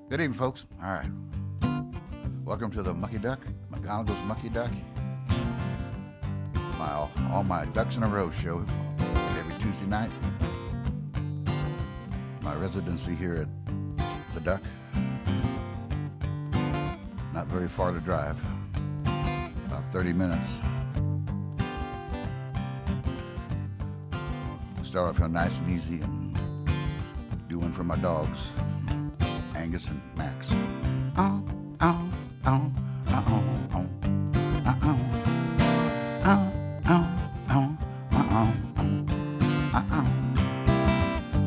Good evening, folks. All right. Welcome to the Mucky Duck, McGonigel's Mucky Duck. All my ducks in a row show every Tuesday night. My residency here at the Duck. Not very far to drive. About 30 minutes. Start off real nice and easy and do one for my dogs, Angus and Max.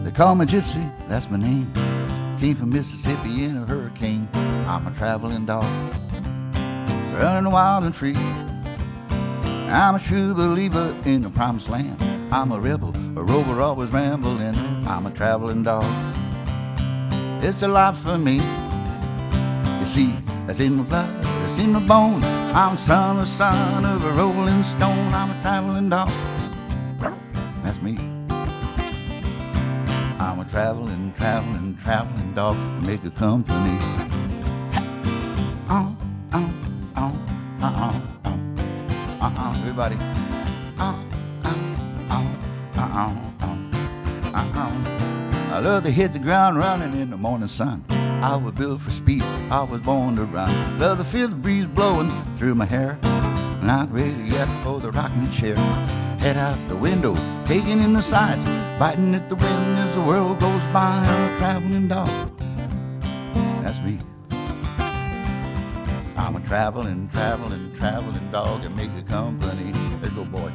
They call me Gypsy, that's my name. Came from Mississippi in a hurricane. I'm a traveling dog, running wild and free. I'm a true believer in the promised land. I'm a rebel, a rover, always rambling. I'm a traveling dog. It's a life for me. You see, that's in my blood, it's in my bones. I'm the son of a rolling stone. I'm a traveling dog. That's me. I'm a traveling dog. Make a company. Everybody. I love to hit the ground running in the morning sun. I was built for speed, I was born to run. Love to feel the breeze blowing through my hair. Not ready yet for the rocking chair. Head out the window, taking in the sights, biting at the wind as the world goes by. I'm a traveling dog. That's me. I'm a traveling dog and make a company. Let's go, boy.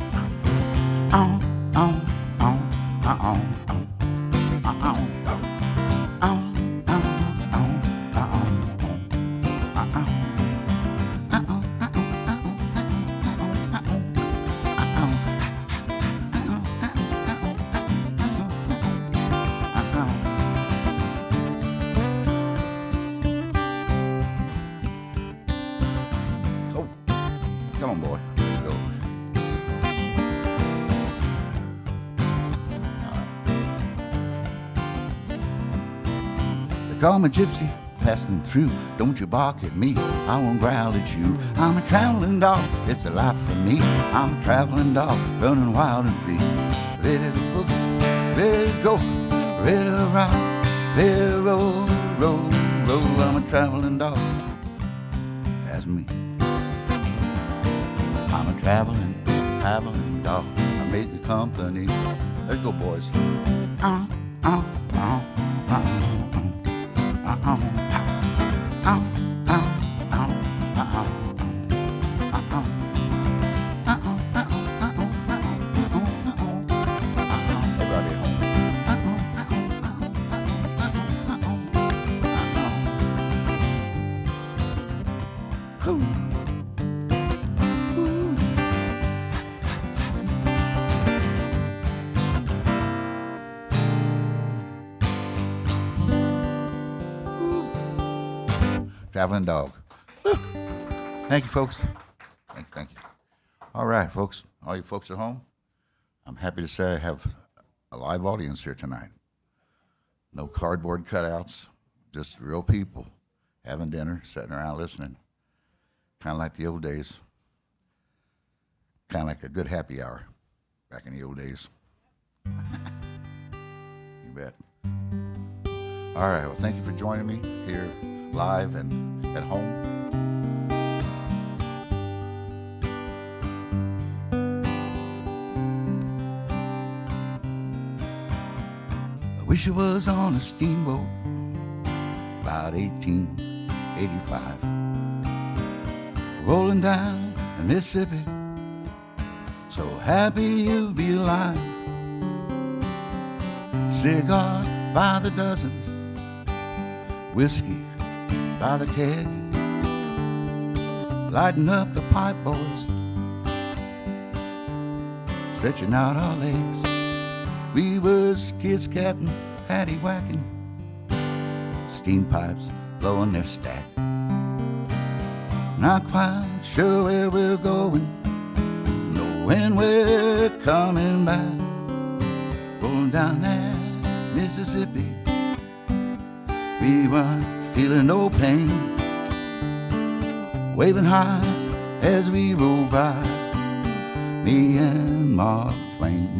Come on, boy. Let's go. They call me Gypsy, passing through. Don't you bark at me, I won't growl at you. I'm a traveling dog, it's a life for me. I'm a traveling dog, running wild and free. Ready to boogie, ready to go, ready to rock, ready to roll, roll, roll. I'm a traveling dog. That's me. I'm a traveling dog. I made the company. Let's go, boys. Everybody at home. Traveling dog. Woo. Thank you, folks. Thank you. All right, folks. All you folks at home, I'm happy to say I have a live audience here tonight. No cardboard cutouts, just real people having dinner, sitting around listening. Kind of like the old days. Kind of like a good happy hour back in the old days. You bet. All right, well, thank you for joining me here live and at home. I wish I was on a steamboat about 1885, rolling down the Mississippi, so happy you'll be alive. Cigars by the dozens, whiskey by the keg, lighting up the pipe, boys, stretching out our legs. We was skid-scatting, paddy-whacking, steam pipes blowing their stack. Not quite sure where we're going, know when we're coming back. Rolling down that Mississippi, we weren't feeling no pain, waving high as we roll by, me and Mark Twain.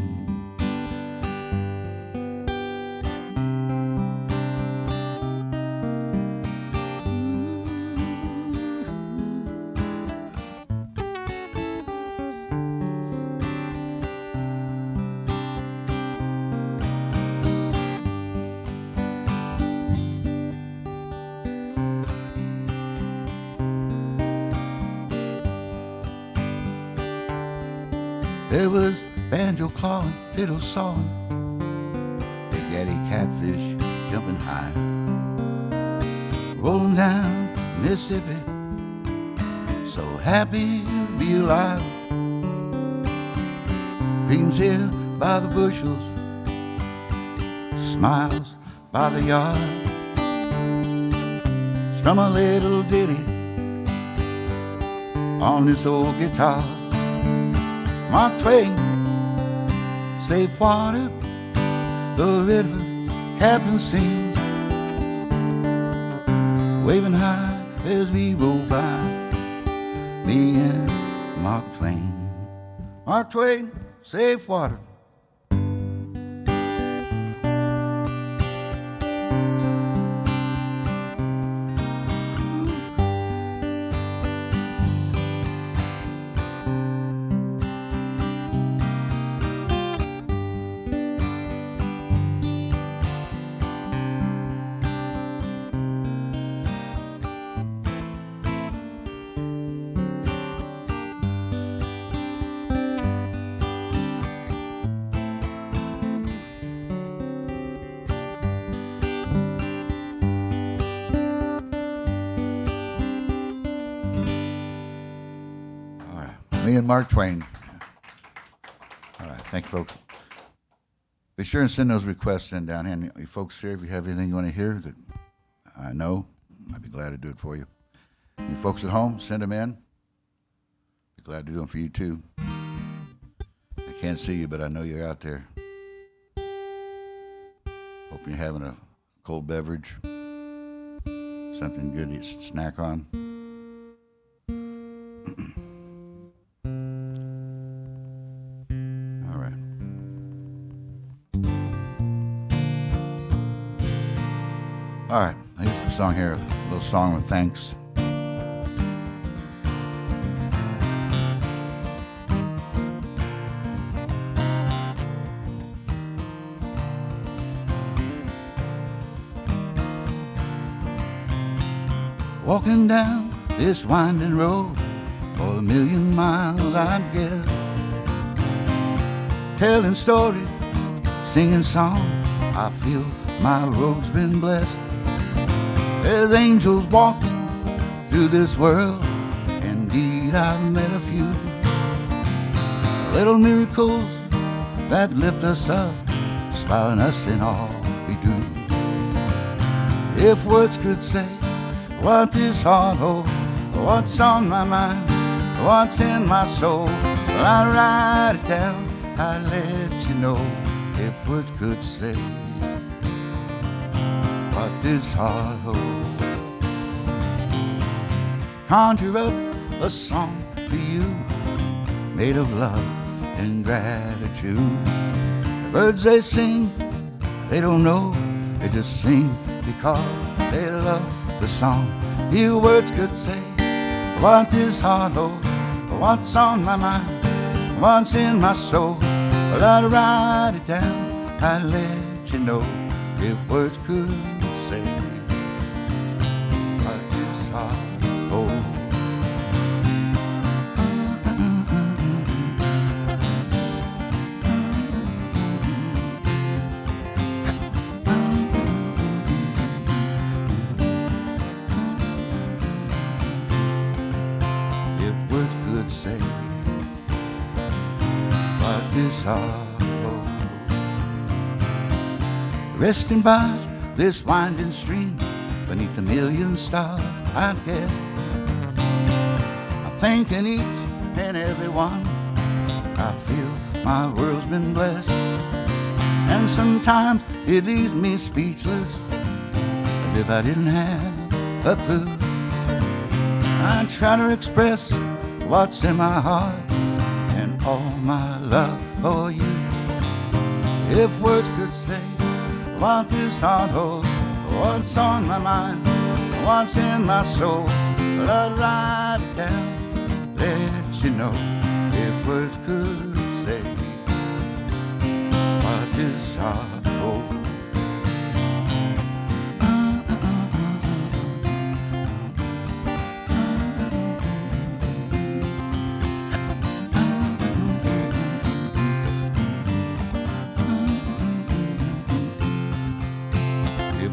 There was banjo clawing, fiddle sawing, big daddy catfish jumping high, rolling down Mississippi, so happy to be alive. Dreams here by the bushels, smiles by the yard. Strum a little ditty on this old guitar. Mark Twain, safe water, the river captain sings, waving high as we roll by, me and Mark Twain. Mark Twain, safe water. Me and Mark Twain. All right, thank you, folks. Be sure and send those requests in down here. And you folks here, if you have anything you want to hear that I know, I'd be glad to do it for you. You folks at home, send them in. Be glad to do them for you too. I can't see you, but I know you're out there. Hope you're having a cold beverage, something good to snack on. All right, here's a song here, a little song with thanks. Walking down this winding road for 1,000,000 miles, I'd guess, telling stories, singing songs, I feel my road's been blessed. There's angels walking through this world. Indeed, I've met a few little miracles that lift us up, inspiring us in all we do. If words could say what this heart holds, what's on my mind, what's in my soul, well, I'd write it down, I'd let you know. If words could say what this heart holds, conjure up a song for you, made of love and gratitude. The birds they sing, they don't know, they just sing because they love the song. Few words could say what this heart holds, what's on my mind, what's in my soul. Well, I'd write it down, I'd let you know. If words could say what this heart holds. If words could say what this heart holds. Resting by this winding stream beneath 1,000,000 stars, I guess, I'm thanking each and every one. I feel my world's been blessed, and sometimes it leaves me speechless, as if I didn't have a clue. I try to express what's in my heart and all my love for you. If words could say what this heart holds, what's on my mind, what's in my soul, well, I'd write it down, let you know. If words could say what this heart holds.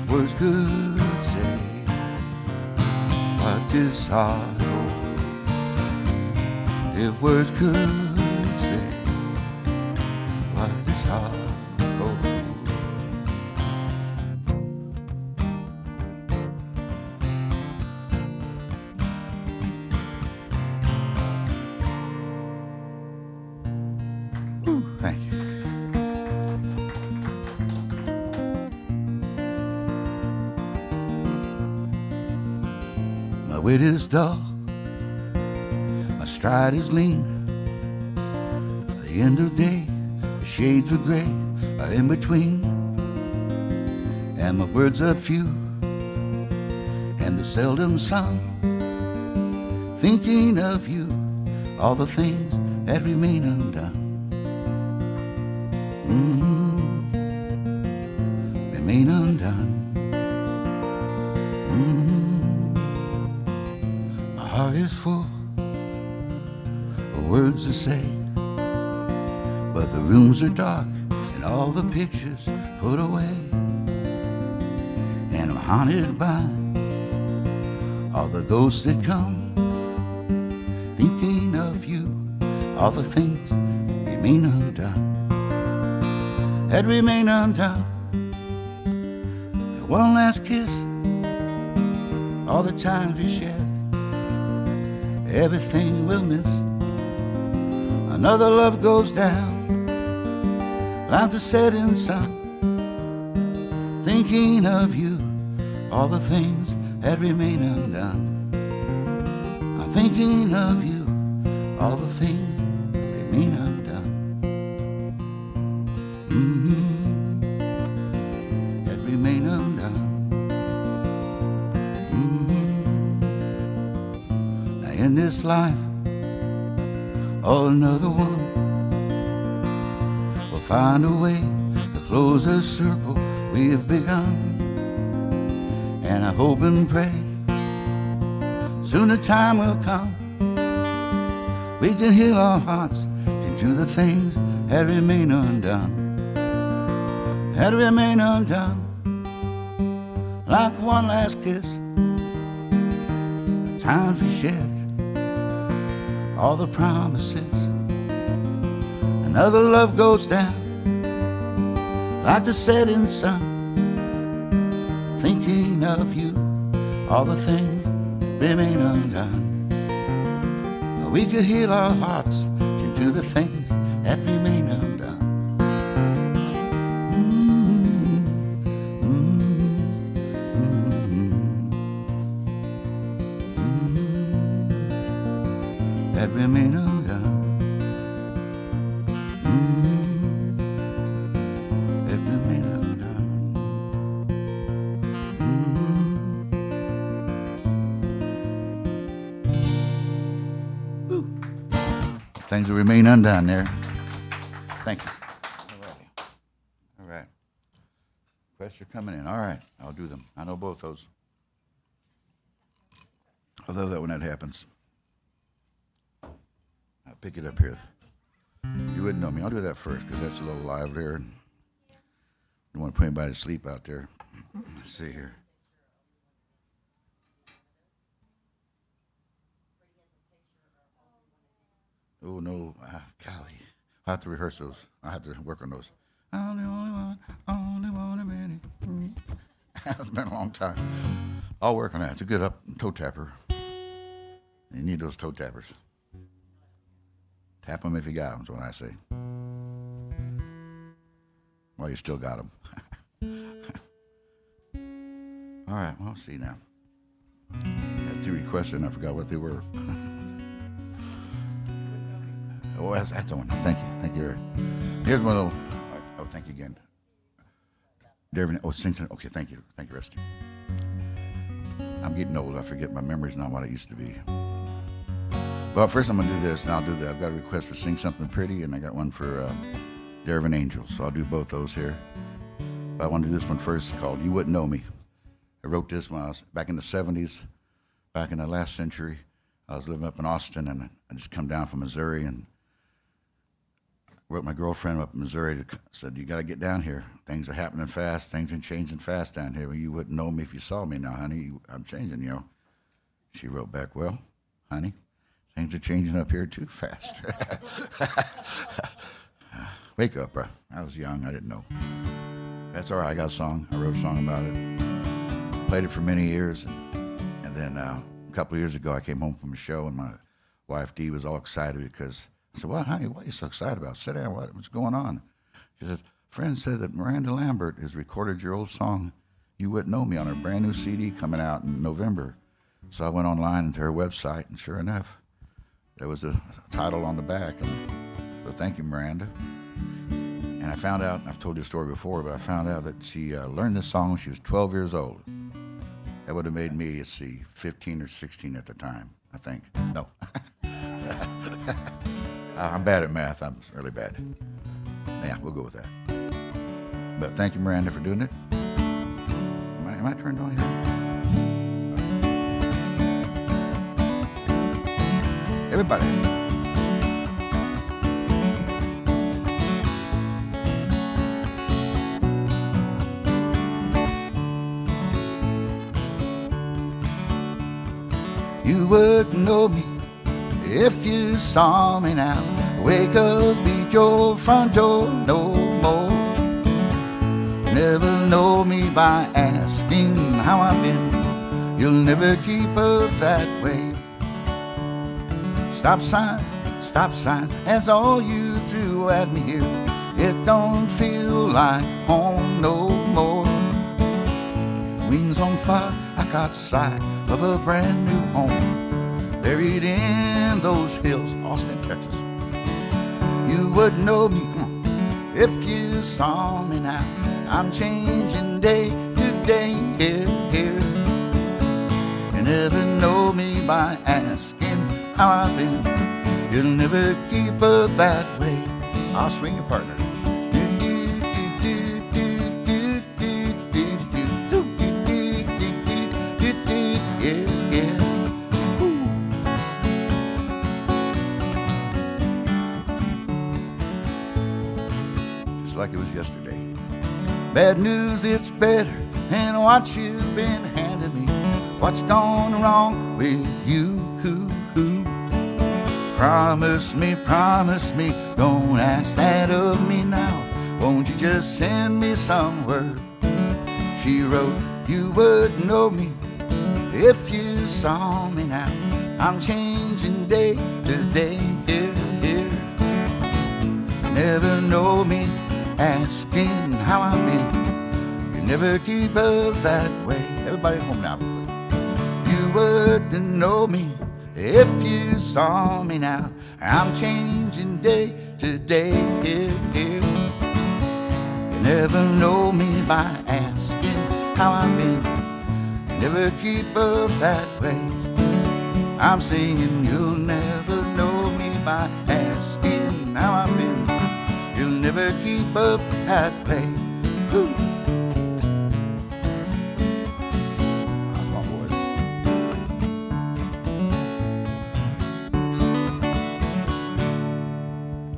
Words could say what this heart holds. If words could say what this heart holds. Ooh, thank you. My wit is dull, my stride is lean. At the end of the day, the shades of gray are in between. And my words are few, and they're seldom sung. Thinking of you, all the things that remain undone. Remain undone. My heart is full of words to say, but the rooms are dark and all the pictures put away. And I'm haunted by all the ghosts that come, thinking of you, all the things remain undone, that remain undone. One last kiss, all the times we shared, everything we'll miss. Another love goes down like the setting sun, thinking of you, all the things that remain undone. I'm thinking of you, all the things remain undone. That remain undone. Now in this life, or another one, we'll find a way to close the circle we have begun. And I hope and pray soon the time will come we can heal our hearts into the things that remain undone, that remain undone. Like one last kiss, the times we shared, all the promises. Another love goes down like the setting sun, thinking of you, all the things remain undone. We could heal our hearts into the things that remain undone. That remain undone. That remain undone. Things that remain undone there. Thank you. All right. Requests are coming in. All right, I'll do them. I know both those. I love that when that happens. I'll pick it up here. You wouldn't know me. I'll do that first because that's a little live there. Don't want to put anybody to sleep out there. Let's see here. Oh, no. Golly. I'll have to rehearse those. I'll have to work on those. I'm the only one a minute. It's been a long time. I'll work on that. It's a good toe tapper. You need those toe tappers. Tap them if you got them, is what I say. Well, you still got them. All right, well, let's see now. requested and I forgot what they were. Oh, that's the one. Thank you. Thank you. Here's one little. Oh, thank you again. Darren, oh, Sington. Okay, thank you. Thank you, Rusty. I'm getting old. I forget. My memory's not what it used to be. Well, first I'm going to do this, and I'll do that. I've got a request for Sing Something Pretty, and I got one for Darren Angel, so I'll do both those here. But I want to do this one first called You Wouldn't Know Me. I wrote this when I was back in the 70s, back in the last century. I was living up in Austin, and I just come down from Missouri, and wrote my girlfriend up in Missouri, said, you got to get down here. Things are happening fast. Things are changing fast down here. Well, you wouldn't know me if you saw me now, honey. I'm changing, you know. She wrote back, well, honey, things are changing up here too fast. Wake up, bro. I was young. I didn't know. That's all right. I got a song. I wrote a song about it. Played it for many years. And then a couple of years ago, I came home from a show, and my wife, Dee, was all excited because I said, well, honey, what are you so excited about? Sit down. What's going on? She said, friend said that Miranda Lambert has recorded your old song, You Wouldn't Know Me, on her brand new CD coming out in November. So I went online into her website, and sure enough, there was a title on the back. And so thank you, Miranda. And I found out, I've told you the story before, but I found out that she learned this song when she was 12 years old. That would have made me, let's see, 15 or 16 at the time, I think. No. I'm bad at math. I'm really bad. Yeah, we'll go with that. But thank you, Miranda, for doing it. Am I turned on here? Everybody. You wouldn't know me if you saw me now. Wake up, beat your front door no more. Never know me by asking how I've been. You'll never keep up that way. Stop sign, that's all you threw at me here. It don't feel like home no more. Wings on fire, I caught sight of a brand new home, buried in those hills, Austin, Texas. You wouldn't know me if you saw me now. I'm changing day to day, here. You never know me by asking how I've been. You'll never keep up that way. I'll swing your partner. Like it was yesterday. Bad news, it's better than what you've been handing me. What's gone wrong with you? Promise me, don't ask that of me now. Won't you just send me some word? She wrote, you would know me if you saw me now. I'm changing day to day, here. Never know me asking how I've been. You never keep up that way. Everybody at home now. You wouldn't know me if you saw me now. I'm changing day to day, here. You never know me by asking how I've been. You never keep up that way. I'm singing, you'll never know me by asking how I've been. You'll never keep up that way. Woo. Come on, boys.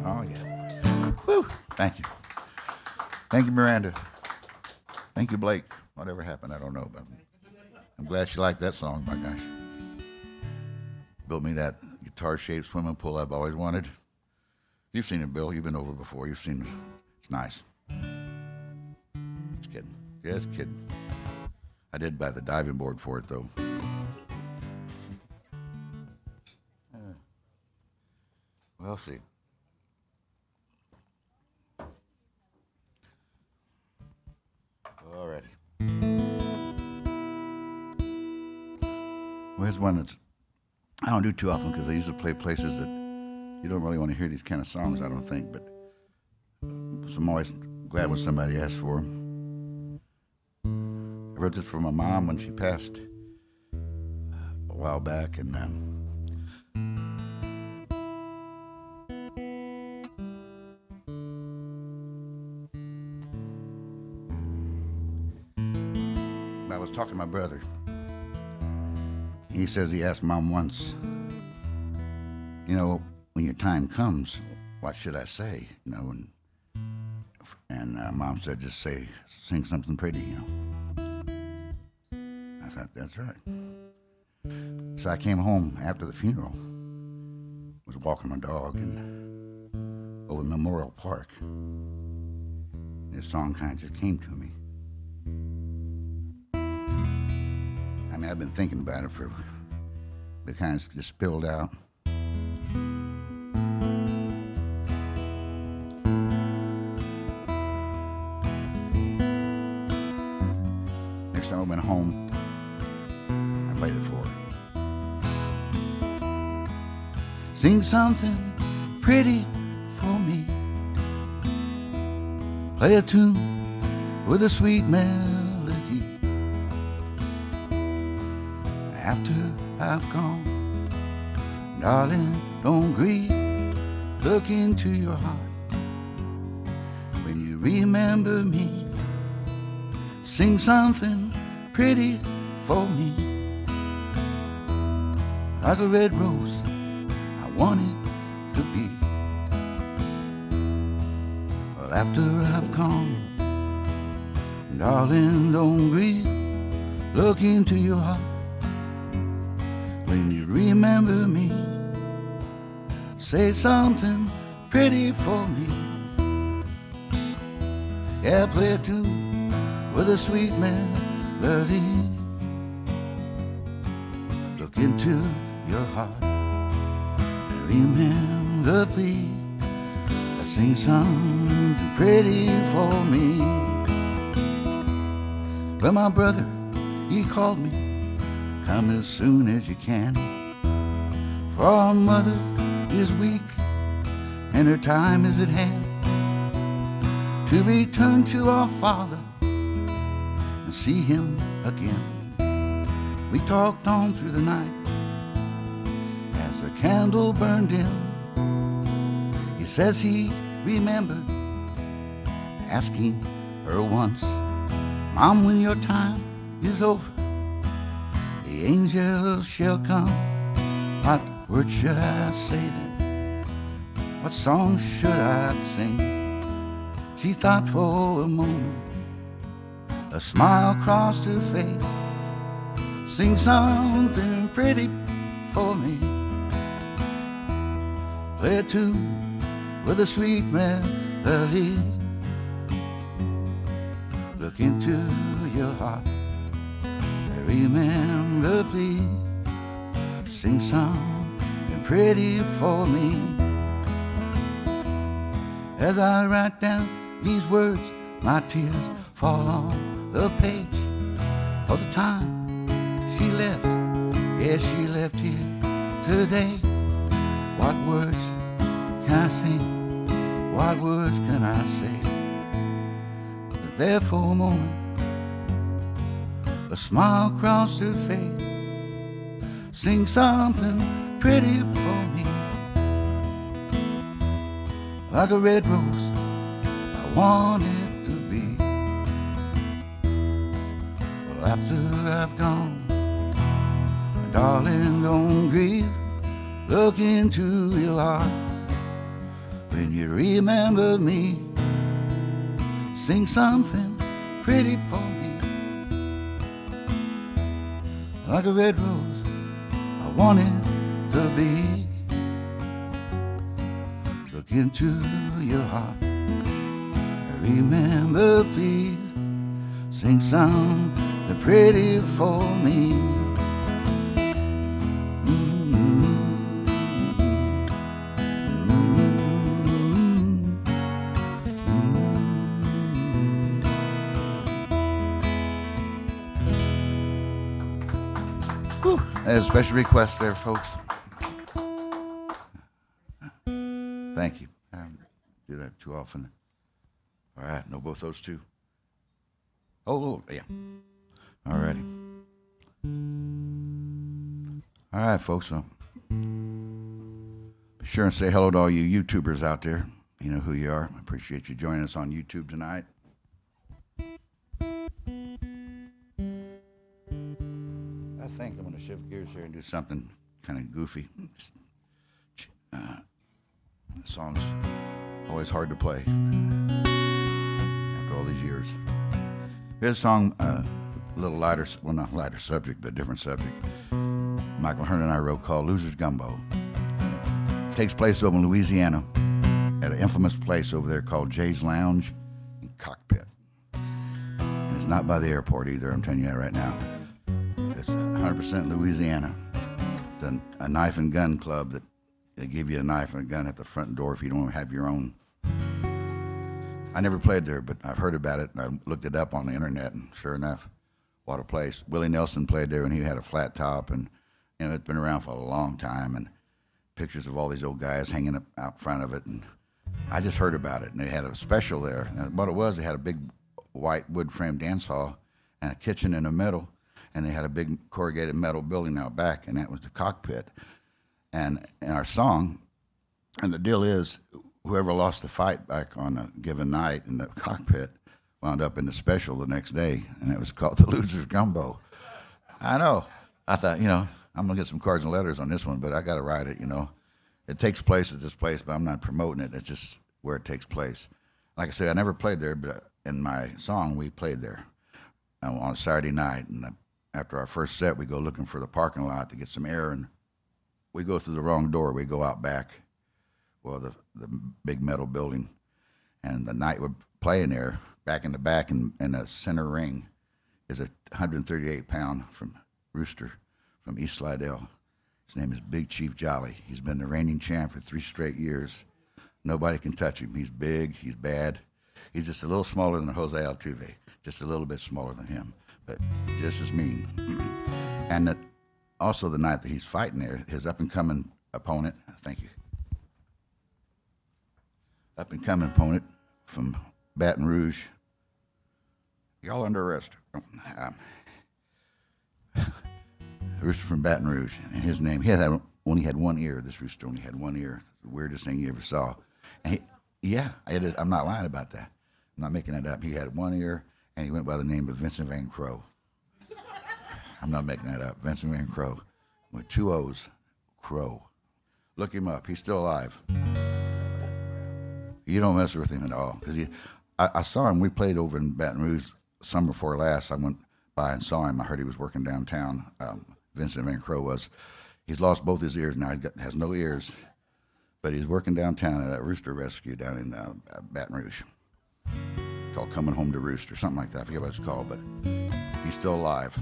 Oh, yeah. Woo. Thank you. Thank you, Miranda. Thank you, Blake. Whatever happened, I don't know, but I'm glad she liked that song, my gosh. Built me that guitar-shaped swimming pool I've always wanted. You've seen it, Bill. You've been over before. You've seen it. It's nice. Just kidding. Just kidding. I did buy the diving board for it, though. We'll see. All righty. Where's one that's I don't do too often because I usually play places that you don't really want to hear these kind of songs, I don't think. But so I'm always glad when somebody asks for them. I wrote this for my mom when she passed a while back, and I was talking to my brother. He says he asked Mom once, you know, when your time comes, what should I say? You know, and Mom said, just sing something pretty, you know. I thought, that's right. So I came home after the funeral, was walking my dog and over Memorial Park. This song kind of just came to me. I mean, I've been thinking about it it kind of just spilled out. Next time I went home, I played it for her. Sing something pretty for me. Play a tune with a sweet melody. After I've gone, darling, don't grieve. Look into your heart. When you remember me, sing something pretty for me. Like a red rose, I want it to be. Well, after I've gone, darling, don't grieve. Look into your heart. When you remember me, say something pretty for me. Yeah, play a tune with a sweet melody. Look into your heart and remember, please, sing something pretty for me. Well, my brother, he called me, come as soon as you can. For our mother is weak and her time is at hand to return to our Father and see Him again. We talked on through the night as the candle burned dim. He says he remembered asking her once, Mom, when your time is over, the angels shall come. What word should I say then? What song should I sing? She thought for a moment, a smile crossed her face. Sing something pretty for me. Play a tune with a sweet melody. Look into your heart. Remember, please, sing something pretty for me. As I write down these words, my tears fall on the page. For the time she left, yes, she left here today. What words can I sing? What words can I say? But there for a moment, a smile crossed her face. Sing something pretty for me. Like a red rose, I want it to be. Well, after I've gone, darling, don't grieve. Look into your heart. When you remember me, sing something pretty for me. Like a red rose, I want it to be. Look into your heart. Remember, please, sing something pretty for me. Whew. There's a special request there, folks. off. And all right, know both those two. Oh, yeah. All righty. All right, folks. Well, be sure and say hello to all you YouTubers out there. You know who you are. I appreciate you joining us on YouTube tonight. I think I'm going to shift gears here and do something kind of goofy. The song's always hard to play after all these years. Here's a song, a little lighter, well, not lighter subject, but a different subject. Michael Hearn and I wrote, called Loser's Gumbo. It takes place over in Louisiana at an infamous place over there called Jay's Lounge and Cockpit. And it's not by the airport either, I'm telling you that right now. It's 100% Louisiana. It's a knife and gun club that they give you a knife and a gun at the front door if you don't have your own. I never played there, but I've heard about it, and I looked it up on the internet, and sure enough, what a place. Willie Nelson played there, and he had a flat top, and you know, it's been around for a long time, and pictures of all these old guys hanging up out front of it, and I just heard about it, and they had a special there. And what it was, they had a big white wood frame dance hall and a kitchen in the middle, and they had a big corrugated metal building out back, and that was the Cockpit. And in our song, and the deal is, whoever lost the fight back on a given night in the Cockpit wound up in the special the next day, and it was called the Loser's Gumbo. I know. I thought, you know, I'm going to get some cards and letters on this one, but I got to write it, you know. It takes place at this place, but I'm not promoting it. It's just where it takes place. Like I said, I never played there, but in my song, we played there on a Saturday night. And after our first set, we go looking for the parking lot to get some air, and we go through the wrong door. We go out back, well, the big metal building. And the night we're playing there, back in the back in the center ring, is a 138-pound from rooster from East Slidell. His name is Big Chief Jolly. He's been the reigning champ for 3 straight years. Nobody can touch him. He's big. He's bad. He's just a little smaller than Jose Altuve, just a little bit smaller than him, but just as mean. And also the night that he's fighting there, his up-and-coming opponent, thank you, up-and-coming opponent from Baton Rouge, y'all under arrest. Rooster from Baton Rouge, and his name, only had one ear. This rooster only had one ear. It's the weirdest thing you ever saw. And I'm not lying about that. I'm not making that up. He had one ear, and he went by the name of Vincent Van Crow. I'm not making that up. Vincent Van Crow, with 2 O's, Crow. Look him up. He's still alive. You don't mess with him at all. Because I saw him. We played over in Baton Rouge summer before last. I went by and saw him. I heard he was working downtown. Vincent Van Crow was. He's lost both his ears now. He has no ears. But he's working downtown at a rooster rescue down in Baton Rouge. Called Coming Home to Roost or something like that. I forget what it's called, but he's still alive.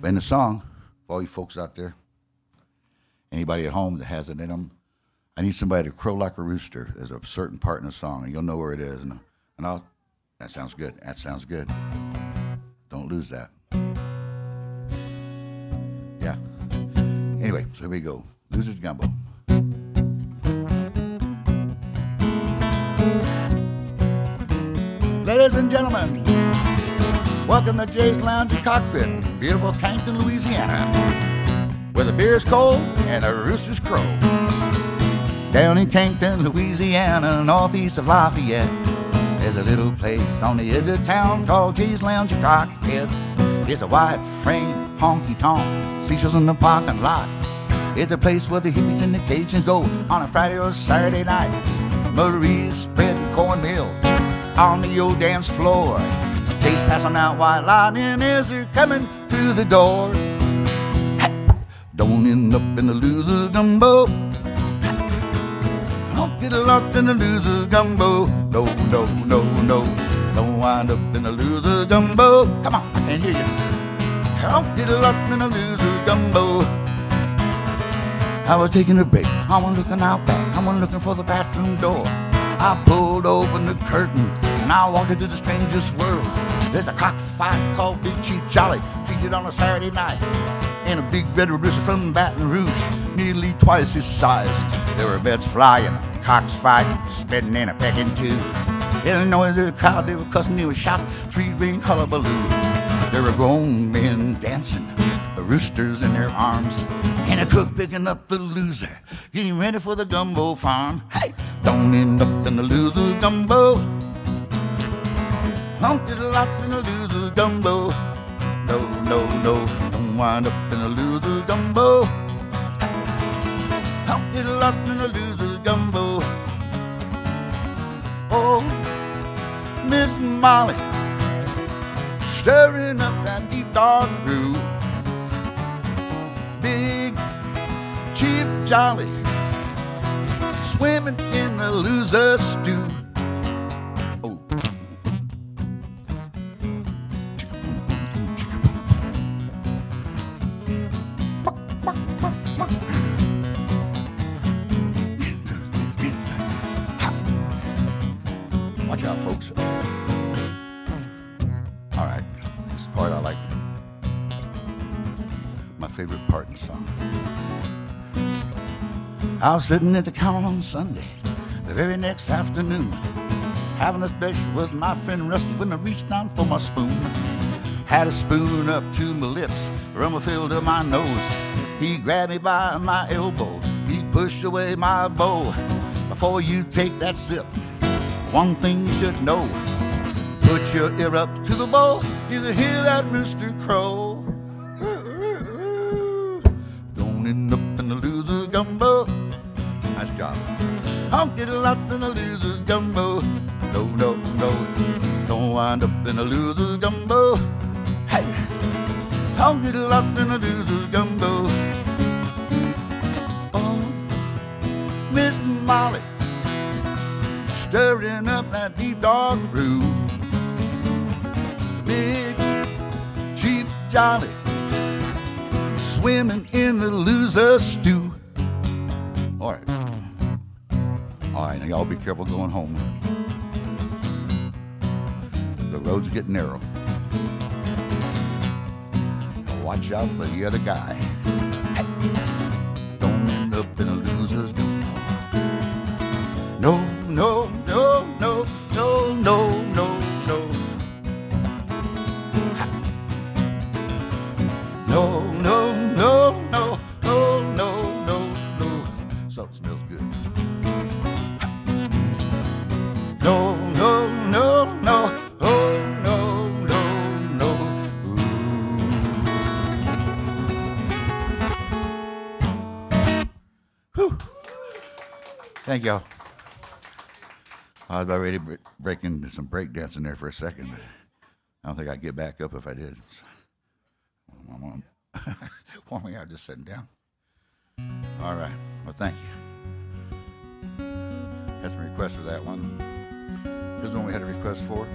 But in the song, for all you folks out there, anybody at home that has it in them, I need somebody to crow like a rooster. There's a certain part in the song, and you'll know where it is. And that sounds good. That sounds good. Don't lose that. Yeah. Anyway, so here we go. Loser's Gumbo. Ladies and gentlemen, welcome to Jay's Lounge and Cockpit, beautiful Cankton, Louisiana, where the beer's cold and the roosters crow. Down in Cankton, Louisiana, northeast of Lafayette, there's a little place on the edge of town called Jay's Lounge and Cockpit. It's a wide frame, honky-tonk, seashells in the parking lot. It's a place where the hippies and the Cajuns go on a Friday or Saturday night. Marie's spreading cornmeal on the old dance floor. Taste passing out white lightning as they're coming through the door. Hey, don't end up in the loser's gumbo. Don't get lost in the loser's gumbo. No, no, no, no. Don't wind up in the loser's gumbo. Come on, I can't hear you. Don't get lost in the loser's gumbo. I was taking a break. I was looking out back. I was looking for the bathroom door. I pulled open the curtain and I walked into the strangest world. There's a cockfight called Big Chief Jolly, featured on a Saturday night. And a big red rooster from Baton Rouge, nearly twice his size. There were beds flying, cocks fighting, spitting and a pecking too. Illinois, the crowd, they were cussing, they were shouting, three-ring hullabaloo. There were grown men dancing, the roosters in their arms, and a cook picking up the loser, getting ready for the gumbo farm. Hey, don't end up in the loser gumbo. Humpty the lot in the loser gumbo. No, no, no, don't wind up in the loser gumbo. Humpty the lot in the loser gumbo. Oh, Miss Molly, stirring up that deep dark brew. Big, cheap, jolly, swimming in the loser stew. Oh. Watch out, folks. All right, this part I like. My favorite part in the song. I was sitting at the counter on Sunday, the very next afternoon, having a special with my friend Rusty when I reached down for my spoon. Had a spoon up to my lips, rum filled to my nose. He grabbed me by my elbow, he pushed away my bowl. Before you take that sip, one thing you should know. Put your ear up to the bowl, you can hear that rooster crow. Don't end up in the loser gumbo. Nice job. I'll get a lot in the loser gumbo. No, no, no, don't wind up in the loser gumbo. Hey, I'll get a lot in the loser gumbo. Oh, Miss Molly, stirring up that deep dark brew. Big, cheap, jolly, swimming in the loser stew. All right. All right, now y'all be careful going home. The roads get narrow. Watch out for the other guy. Hey. Don't end up in a loser's gumbo. No, no, no, no, no, no, no, no. Ha. No, no, no, no, no, no, no, no. Something smells good. Ha. No, no, no, no, oh, no, no, no. Ooh. Whew. Thank y'all. I was about ready to break into some break dancing there for a second, but I don't think I'd get back up if I did. So, I'm warming out, just sitting down. All right. Well, thank you. Had some requests for that one. Here's one we had a request for.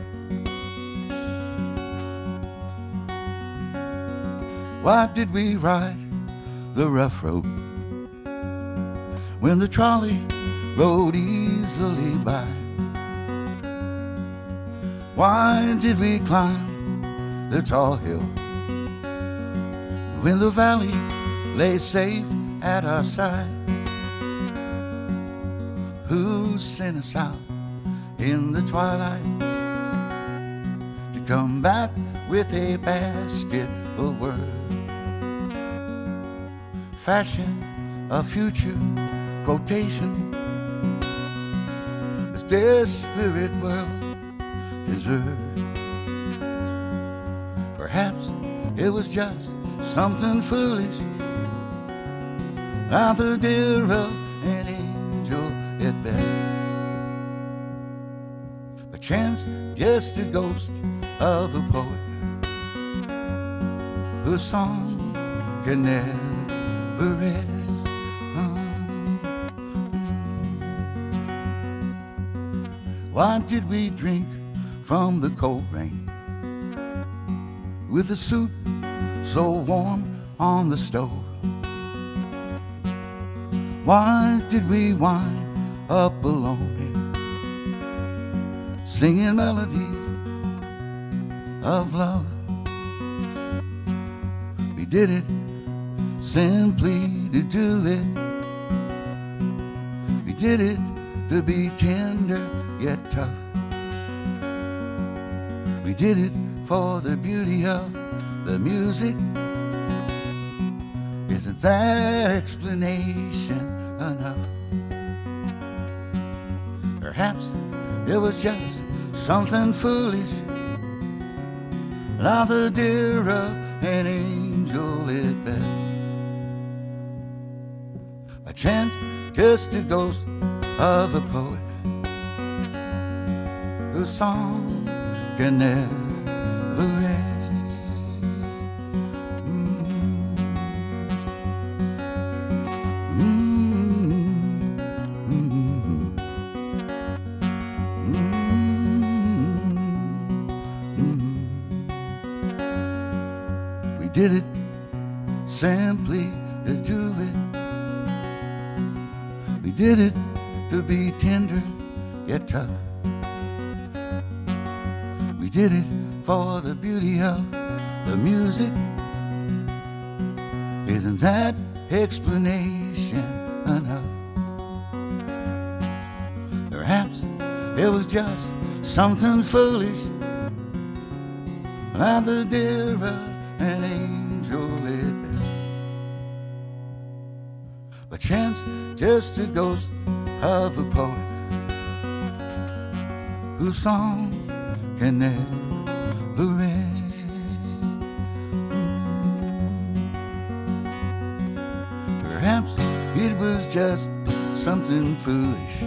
Why did we ride the rough road when the trolley rode easily by? Why did we climb the tall hill when the valley lay safe at our side? Who sent us out in the twilight to come back with a basket of words? Fashion a future quotation this desperate world deserves. Perhaps it was just something foolish, either dear of an angel at best, perchance just a ghost of a poet whose song can never rest. Why did we drink from the cold rain with the soup so warm on the stove? Why did we wind up alone singing melodies of love? We did it simply to do it. We did it to be tender yet tough. We did it for the beauty of the music. Isn't that explanation enough? Perhaps it was just something foolish, like the dear of an angel at best. By chance, just a ghost of a poet whose song can never end. We did it simply to do it. We did it to be tender yet tough. We did it for the beauty of the music. Isn't that explanation enough? Perhaps it was just something foolish, like the dear of an angel at best. By chance, just a ghost of a poet whose song can never end. Perhaps it was just something foolish,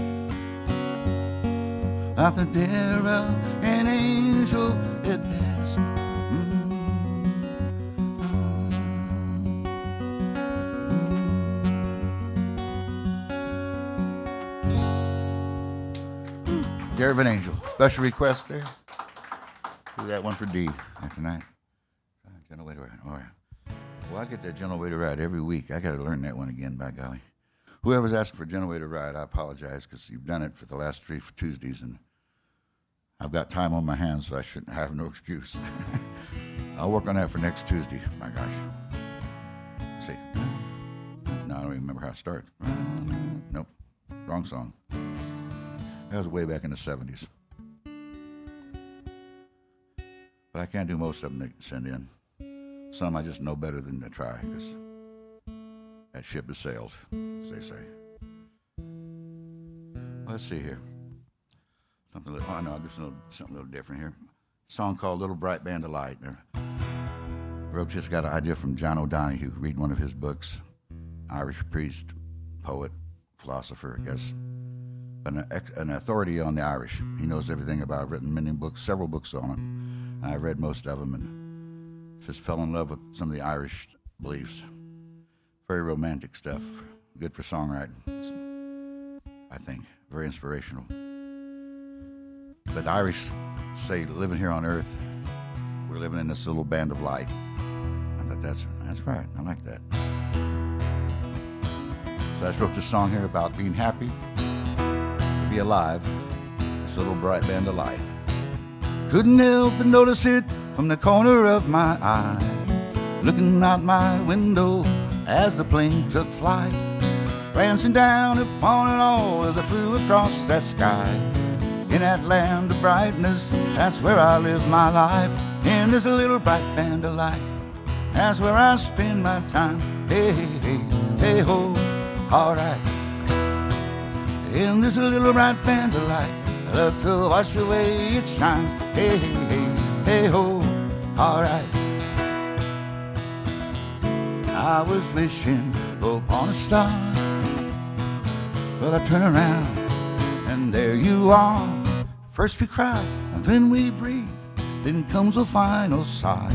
like the dare of an angel at best. Dare of an Angel. Special request there. Do that one for D tonight. Gentle Way to Ride. All right. Well, I get that Gentle Way to Ride every week. I got to learn that one again, by golly. Whoever's asking for Gentle Way to Ride, I apologize because you've done it for the last 3 Tuesdays, and I've got time on my hands, so I shouldn't have no excuse. I'll work on that for next Tuesday. My gosh. Let's see. No, I don't even remember how it starts. Nope. Wrong song. That was way back in the 70s. But I can't do most of them they send in. Some I just know better than to try, because that ship has sailed, as they say. Let's see here. Something little, oh no, I'll do something a little different here. A song called Little Bright Band of Light. Wrote just got an idea from John O'Donohue, read one of his books. Irish priest, poet, philosopher, I guess. An authority on the Irish. He knows everything about it. I've written many books, several books on him. And I've read most of them and just fell in love with some of the Irish beliefs. Very romantic stuff. Good for songwriting, I think. Very inspirational. But the Irish say, living here on earth, we're living in this little band of light. I thought that's right. I like that. So I just wrote this song here about being happy, to be alive, this little bright band of light. Couldn't help but notice it from the corner of my eye, looking out my window as the plane took flight, glancing down upon it all as I flew across that sky. In that land of brightness, that's where I live my life. In this little bright band of light, that's where I spend my time. Hey, hey, hey, hey, ho, alright. In this little bright band of light, I love to watch the way it shines. Hey, hey, hey, hey, ho, alright. I was wishing upon a star, but I turn around and there you are. First we cry, and then we breathe, then comes a final sigh.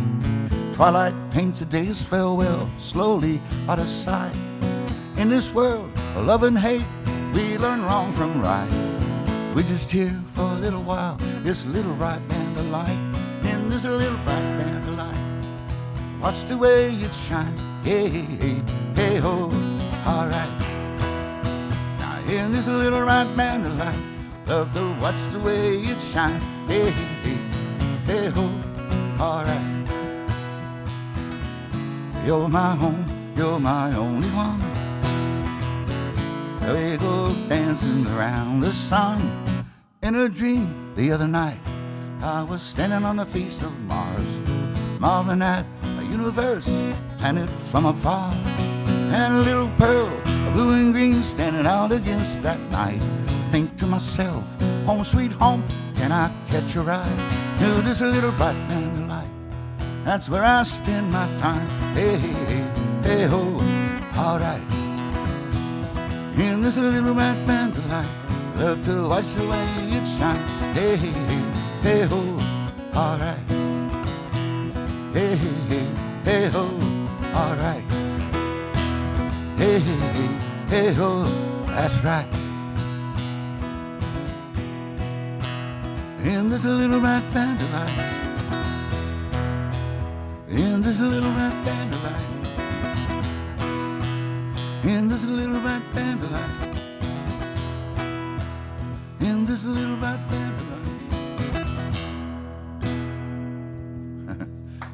Twilight paints the day's farewell, slowly out of sight. In this world of love and hate, we learn wrong from right. We're just here for a little while, this little bright band of light. In this little bright band of light, watch the way it shines. Hey, hey, hey, hey, ho, alright. Now in this little bright band of light, love to watch the way it shines. Hey, hey, hey, hey, ho, alright. You're my home, you're my only one. We go dancing around the sun. In a dream the other night, I was standing on the face of Mars, marveling at a universe planet from afar. And a little pearl of blue and green standing out against that night. I think to myself, home sweet home, can I catch a ride to this little bright band of light? That's where I spend my time. Hey, hey, hey, hey, ho, alright. In this little bright band of light, love to watch the way it shines. Hey, hey, hey, hey, ho, alright. Hey, hey, hey, hey, ho, alright. Hey, hey, hey, hey, ho, that's right. In this little bright band of light, in this little bright band of light, in this little bright band of light, in this little bright band of light.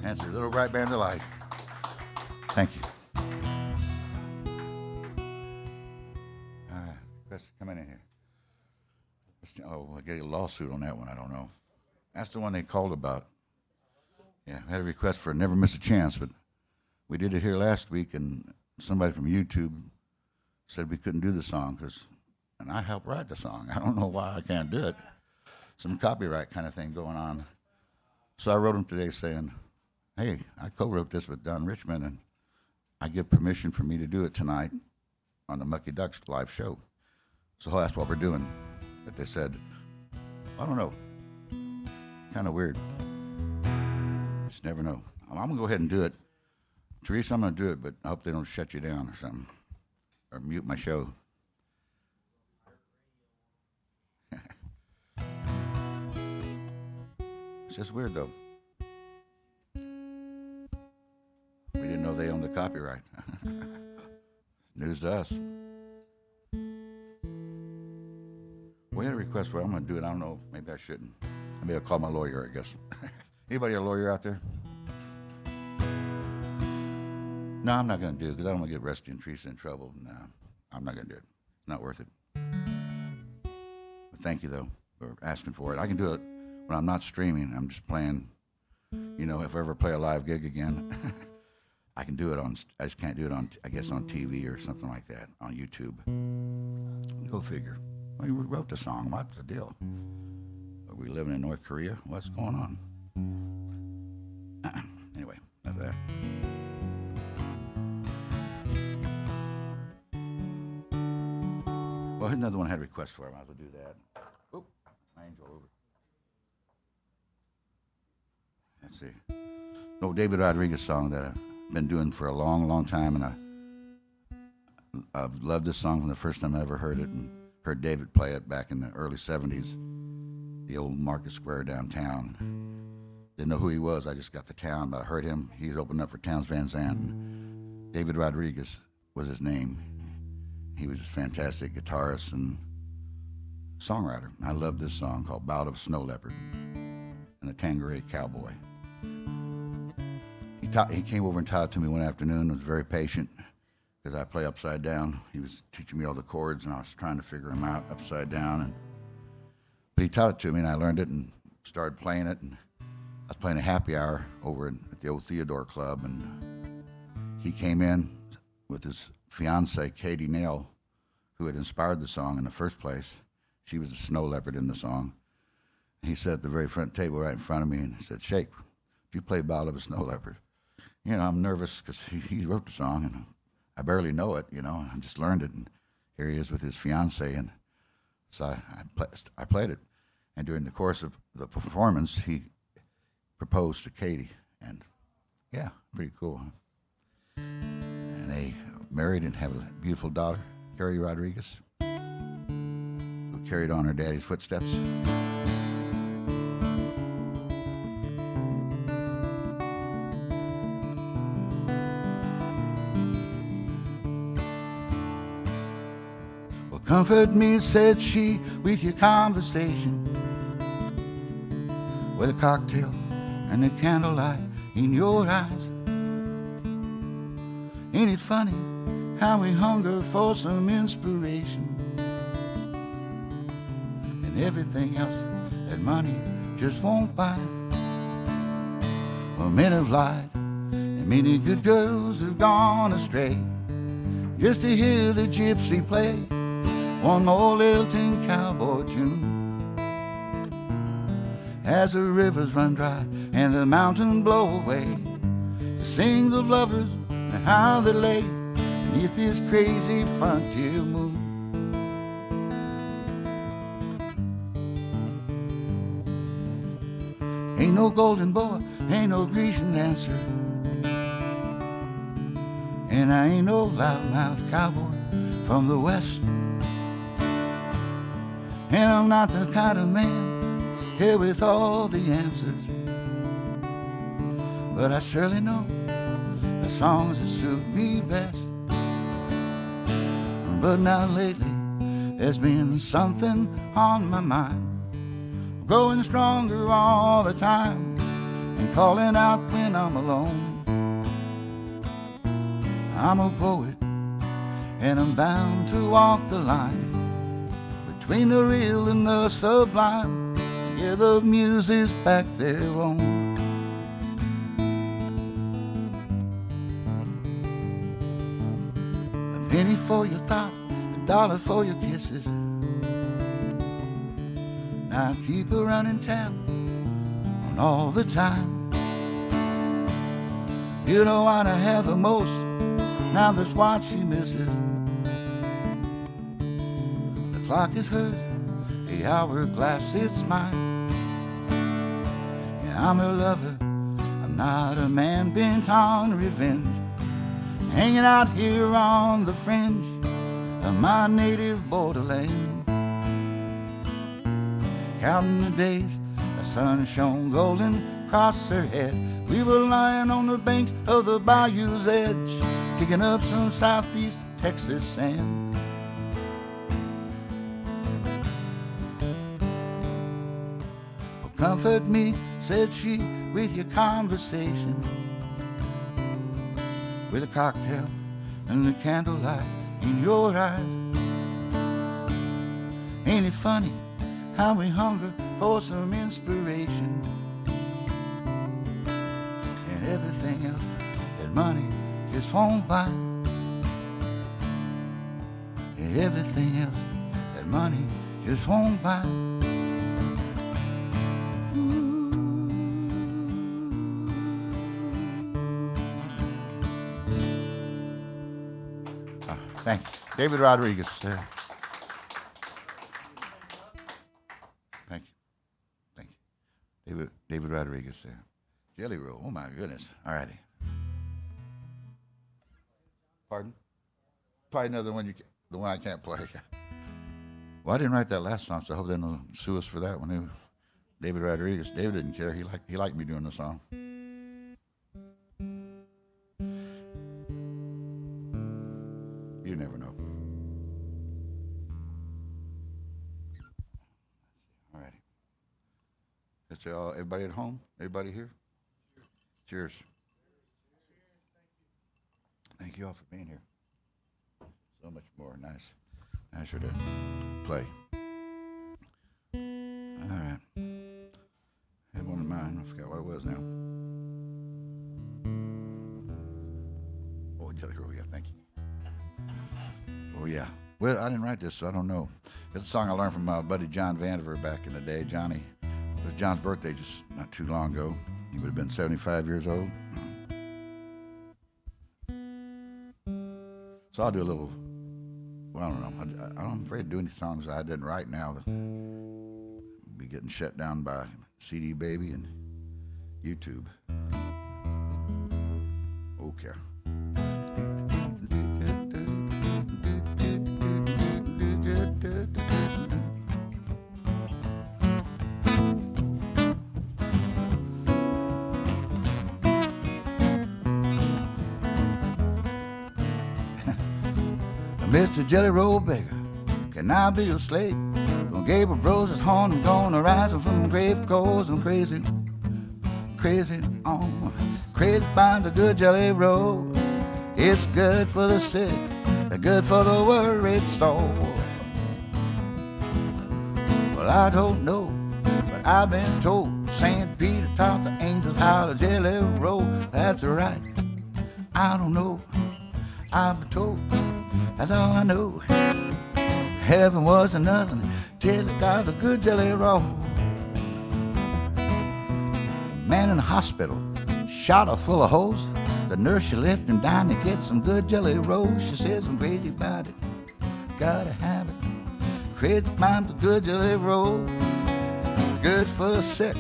That's a little bright band of light. Thank you. All right, Chris, come in here. Oh, I get a lawsuit on that one. I don't know. That's the one they called about. Yeah, I had a request for Never Miss a Chance, but we did it here last week, and somebody from YouTube said we couldn't do the song and I helped write the song. I don't know why I can't do it. Some copyright kind of thing going on. So I wrote him today saying, hey, I co-wrote this with Don Richmond, and I give permission for me to do it tonight on the Mucky Ducks live show. So that's what we're doing. But they said, I don't know, kind of weird. Just never know. I'm going to go ahead and do it. Teresa, I'm going to do it, but I hope they don't shut you down or something, or mute my show. It's just weird, though. We didn't know they owned the copyright. News to us. We had a request where I'm going to do it. I don't know. Maybe I shouldn't. Maybe I'll call my lawyer, I guess. Anybody a lawyer out there? No, I'm not going to do it because I don't want to get Rusty and Teresa in trouble. No, I'm not going to do it. It's not worth it. But thank you, though, for asking for it. I can do it when I'm not streaming. I'm just playing. You know, if I ever play a live gig again, I can do it on. I just can't do it on, I guess, on TV or something like that, on YouTube. Go figure. Well, we wrote the song. What's the deal? Are we living in North Korea? What's going on? Anyway, enough of that. Well, here's another one I had a request for. I might as well do that. Oop, my angel over. Let's see. No, David Rodriguez song that I've been doing for a long, long time, and I've loved this song from the first time I ever heard it, and heard David play it back in the early 70s, the old Market Square downtown. Didn't know who he was. I just got the town, but I heard him. He was opening up for Townes Van Zandt. David Rodriguez was his name. He was a fantastic guitarist and songwriter. I love this song called Ballad of a Snow Leopard and the Tanqueray Cowboy. He came over and taught it to me one afternoon. Was very patient because I play upside down. He was teaching me all the chords, and I was trying to figure them out upside down. But he taught it to me, and I learned it and started playing it. And I was playing a happy hour over at the old Theodore Club, and he came in with his fiancée, Katie Nail, who had inspired the song in the first place. She was a snow leopard in the song. He sat at the very front table right in front of me and said, Shake, do you play Ballad of a Snow Leopard? You know, I'm nervous because he wrote the song, and I barely know it, you know. I just learned it, and here he is with his fiancée, and so I played it. And during the course of the performance, he proposed to Katie, and yeah, pretty cool. Huh? And they married and have a beautiful daughter, Carrie Rodriguez, who carried on her daddy's footsteps. Well, comfort me, said she, with your conversation, with a cocktail and the candlelight in your eyes. Ain't it funny how we hunger for some inspiration, and everything else that money just won't buy. Well, men have lied, and many good girls have gone astray, just to hear the gypsy play one more little tin cowboy tune. As the rivers run dry and the mountains blow away, to sing of lovers and how they lay beneath this crazy frontier moon. Ain't no golden boy, ain't no Grecian dancer, and I ain't no loudmouth cowboy from the west. And I'm not the kind of man here with all the answers, but I surely know the songs that suit me best. But now lately there's been something on my mind, growing stronger all the time and calling out when I'm alone. I'm a poet and I'm bound to walk the line between the real and the sublime. Yeah, the muses back their own. A penny for your thought, $1 for your kisses. Now keep a running tab on all the time. You don't want to have the most, now that's what she misses. The clock is hers, the hourglass it's mine. Yeah, I'm her lover, I'm not a man bent on revenge, hanging out here on the fringe of my native borderland. Counting the days, the sun shone golden across her head. We were lying on the banks of the bayou's edge, kicking up some southeast Texas sand. Oh, comfort me, said she, with your conversation, with a cocktail and the candlelight in your eyes. Ain't it funny how we hunger for some inspiration, and everything else that money just won't buy. And everything else that money just won't buy. Oh, thank you. David Rodriguez there. David Rodriguez there. Jelly Roll. Oh my goodness. All righty. Pardon? Probably another one the one I can't play. Well, I didn't write that last song, so I hope they don't sue us for that one. David Rodriguez. David didn't care. He liked me doing the song. You never know. All righty. That's all. Everybody at home? Everybody here? Cheers. Thank you all for being here. So much more nicer to play. All right. I had one in mind. I forgot what it was now. Oh, Jelly Roll. Yeah, thank you. Oh, yeah. Well, I didn't write this, so I don't know. It's a song I learned from my buddy John Vandiver back in the day. Johnny. It was John's birthday just not too long ago. He would have been 75 years old. So I'll do a little, well, I don't know. I'm afraid to do any songs I didn't write now. We'll be getting shut down by CD Baby and YouTube. Okay. Mr. Jelly Roll Beggar, can I be your slave? From Gabriel Rose's horn, I'm gonna rise from grave clothes. I'm crazy on. Crazy finds a good jelly roll. It's good for the sick, They're good for the worried soul. Well, I don't know, but I've been told St. Peter taught the angels how to jelly roll. That's right, I don't know, I've been told, that's all I know. Heaven wasn't nothing till it got a good jelly roll. Man in the hospital, shot her full of holes. The nurse, she left him down to get some good jelly rolls. She says, I'm crazy about it, gotta have it. Crazy about the good jelly roll. Good for the sick,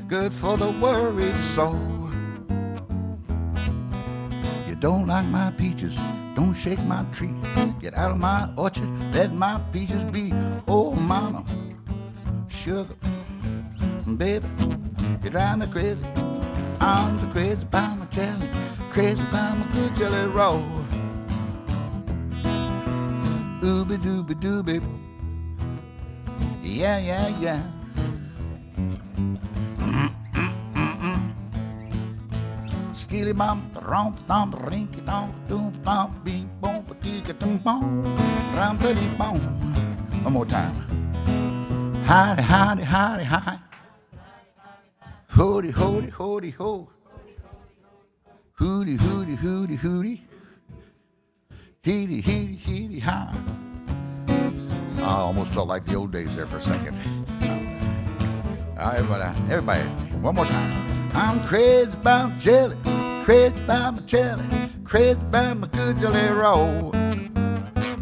good for the worried soul. You don't like my peaches, don't shake my tree. Get out of my orchard, let my peaches be. Oh, mama, sugar, baby, you drive me crazy. I'm so crazy about my jelly, crazy about my good jelly roll. Ooby dooby dooby, yeah, yeah, yeah. Skilly bump, romp, thump, rinky thump, doom, thump, beep, boom, patika, tum, boom, ram, pretty, boom. One more time. Hidey, hidey, hidey, hi. Hody, hody, hody, ho. Hooty, hooty, hooty, hooty. Heedy, heedy, heedy, hi. I almost felt like the old days there for a second. Everybody, one more time. I'm crazy about jelly, crazy about my jelly, crazy about my good jelly roll.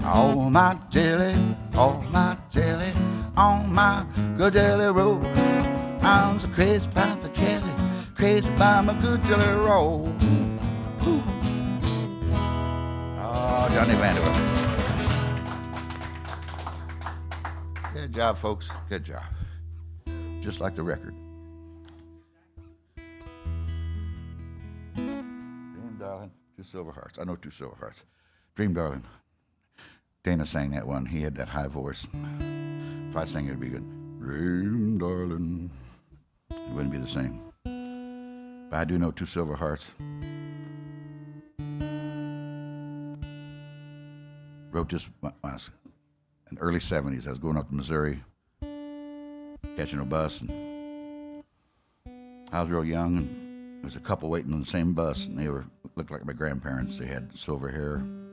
All my jelly, all my jelly, on my good jelly roll. I'm so crazy about the jelly, crazy about my good jelly roll. Ooh. Oh, Johnny Vanderbilt. Good job, folks. Good job. Just like the record. Dream, darling, 2 silver hearts. I know 2 silver hearts. Dream, darling. Dana sang that one. He had that high voice. If I sang it, it'd be good. Dream, darling. It wouldn't be the same. But I do know 2 silver hearts. Wrote this in the early 70s. I was going up to Missouri, catching a bus, and I was real young, and there was a couple waiting on the same bus, and they looked like my grandparents. They had silver hair, and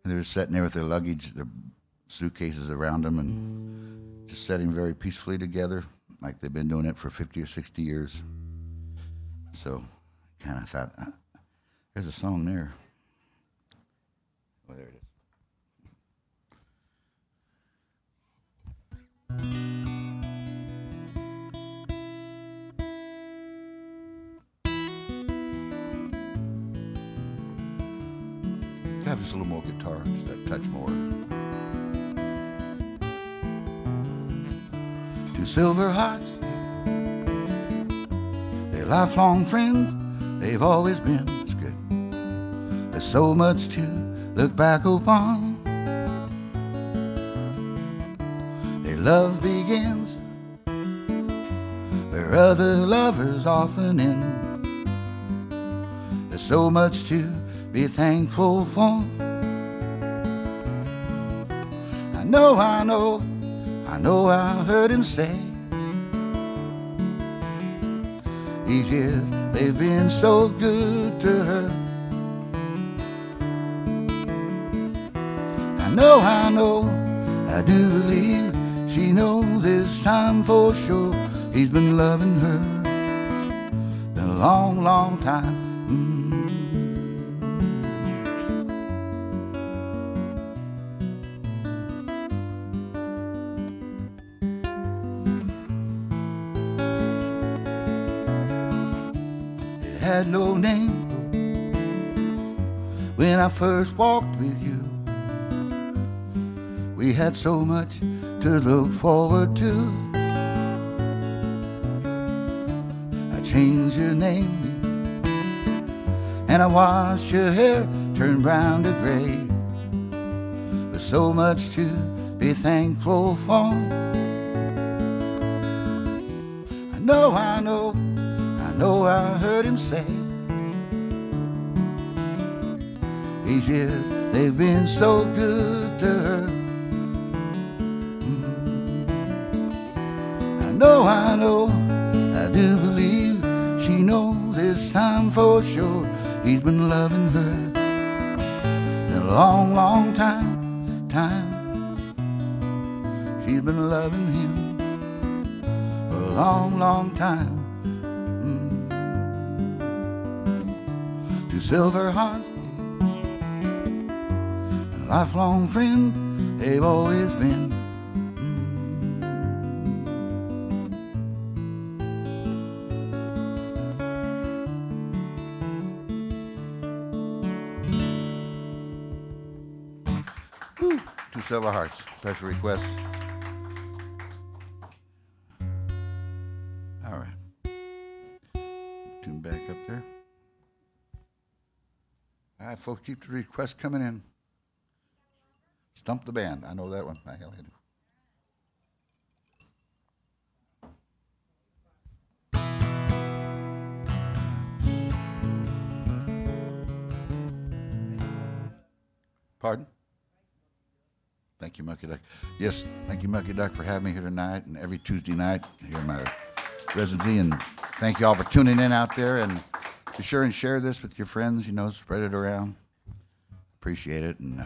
they were sitting there with their luggage, their suitcases around them, and just sitting very peacefully together, like they've been doing it for 50 or 60 years. So, kind of thought, there's a song there. Oh, there it is. Have just a little more guitar, just that touch more. 2 silver hearts, they're lifelong friends, they've always been. It's good. There's so much to look back upon. Their love begins where other lovers often end. There's so much to be thankful for. I know I heard him say these years they've been so good to her. I know, I do believe she knows this time for sure. He's been loving her a long, long time. Had no name when I first walked with you. We had so much to look forward to. I changed your name and I watched your hair turn brown to gray. There's so much to be thankful for. I know I heard him say these years they've been so good to her. I know, I do believe she knows it's time for sure. He's been loving her a long, long time. She's been loving him for a long, long time. Two silver hearts, a lifelong friend, they've always been. Two silver hearts, special request. All right. Tune back up there. All right, folks, keep the requests coming in. Stump the band. I know that one. I hell I do. Pardon? Thank you, Mucky Duck. Yes, thank you, Mucky Duck, for having me here tonight and every Tuesday night here in my residency. And thank you all for tuning in out there. And be sure and share this with your friends, you know, spread it around. Appreciate it. And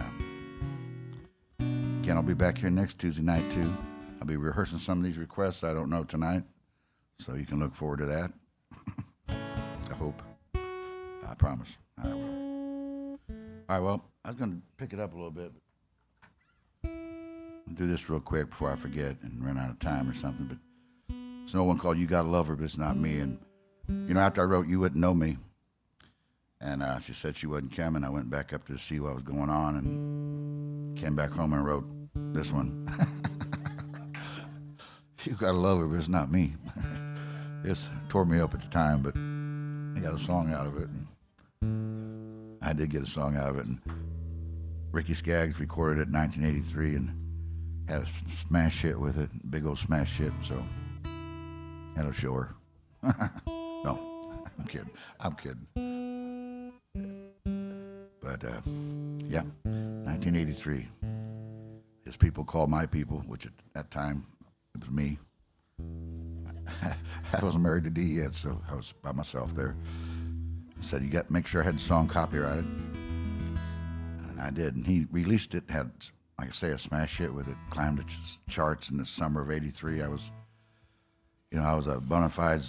again, I'll be back here next Tuesday night, too. I'll be rehearsing some of these requests I don't know tonight. So you can look forward to that. I hope. I promise. I will. All right, well, I was going to pick it up a little bit. I'll do this real quick before I forget and run out of time or something. But there's no one called You Gotta Love Her, but it's not me. And, you know, after I wrote You Wouldn't Know Me, and she said she wasn't coming, I went back up to see what was going on and came back home and wrote this one. You Gotta Love Her, but it's not me. It tore me up at the time, but I got a song out of it. And I did get a song out of it. And Ricky Skaggs recorded it in 1983 and had a smash hit with it, big old smash hit, so that'll show her. No, I'm kidding. But, yeah, 1983. His people called my people, which at that time, it was me. I wasn't married to Dee yet, so I was by myself there. He said, you got to make sure I had the song copyrighted. And I did, and he released it, had, like I say, a smash hit with it, climbed the charts in the summer of '83. I was a bona fide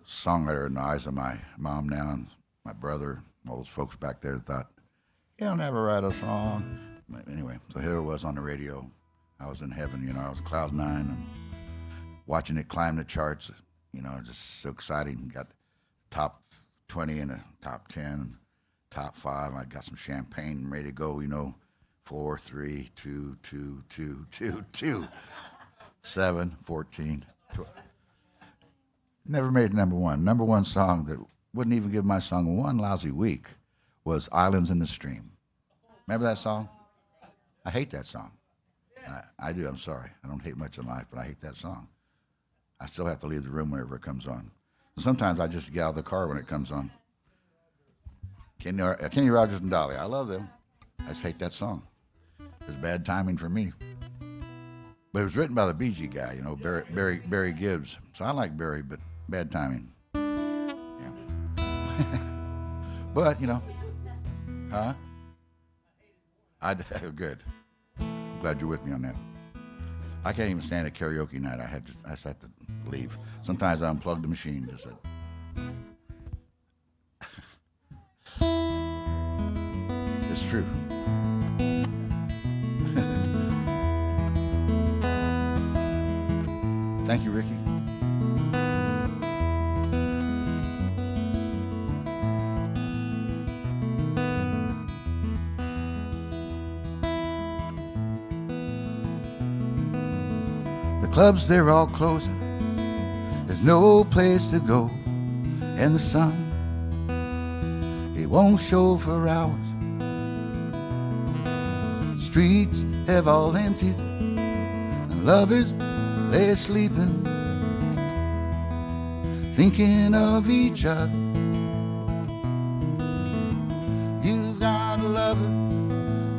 songwriter in the eyes of my mom now and my brother, all those folks back there thought, he'll never write a song. But anyway, so here it was on the radio. I was in heaven, you know, I was cloud nine and watching it climb the charts, you know, just so exciting. Got top 20 and a top 10, top 5. I got some champagne ready to go, you know, 4, 3, 2, 2, 2, 2, 2, 7, 14, 12. Never made number one. Number one song that wouldn't even give my song one lousy week was Islands in the Stream. Remember that song? I hate that song. I do, I'm sorry. I don't hate much in life, but I hate that song. I still have to leave the room whenever it comes on. Sometimes I just get out of the car when it comes on. Kenny Rogers and Dolly, I love them. I just hate that song. It was bad timing for me. But it was written by the Bee Gee guy, you know, Barry Gibbs. So I like Barry, but bad timing. Yeah. But, you know, huh? Good. I'm glad you're with me on that. I can't even stand a karaoke night. I just had to leave. Sometimes I unplug the machine. Just said. It's true. Thank you, Ricky. The clubs, they're all closing. There's no place to go. And the sun, it won't show for hours. Streets have all emptied, and lovers lay sleeping, thinking of each other. You've got a lover,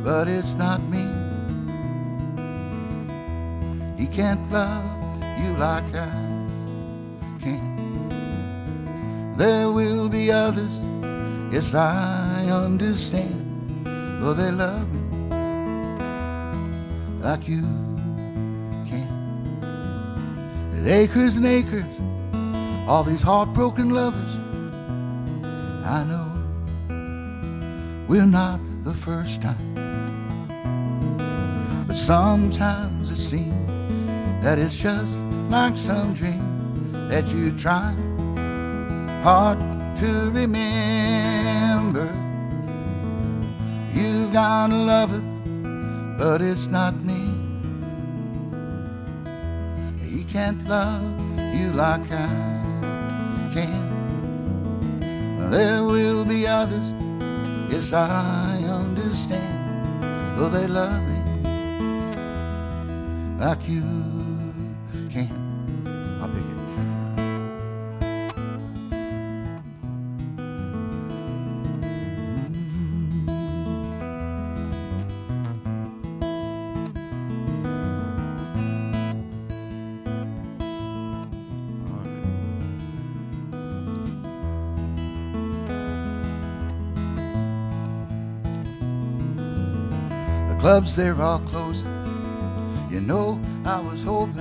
but it's not me. He can't love you like I can. There will be others, yes, I understand, but they love me like you can. There's acres and acres, all these heartbroken lovers. I know we're not the first time, but sometimes it seems that it's just like some dream that you try hard to remember. You got a lover, but it's not me. He can't love you like I can. Well, there will be others, yes, I understand, though they love me like you can. I'll pick it. The clubs, they're all closing. You know, I was hoping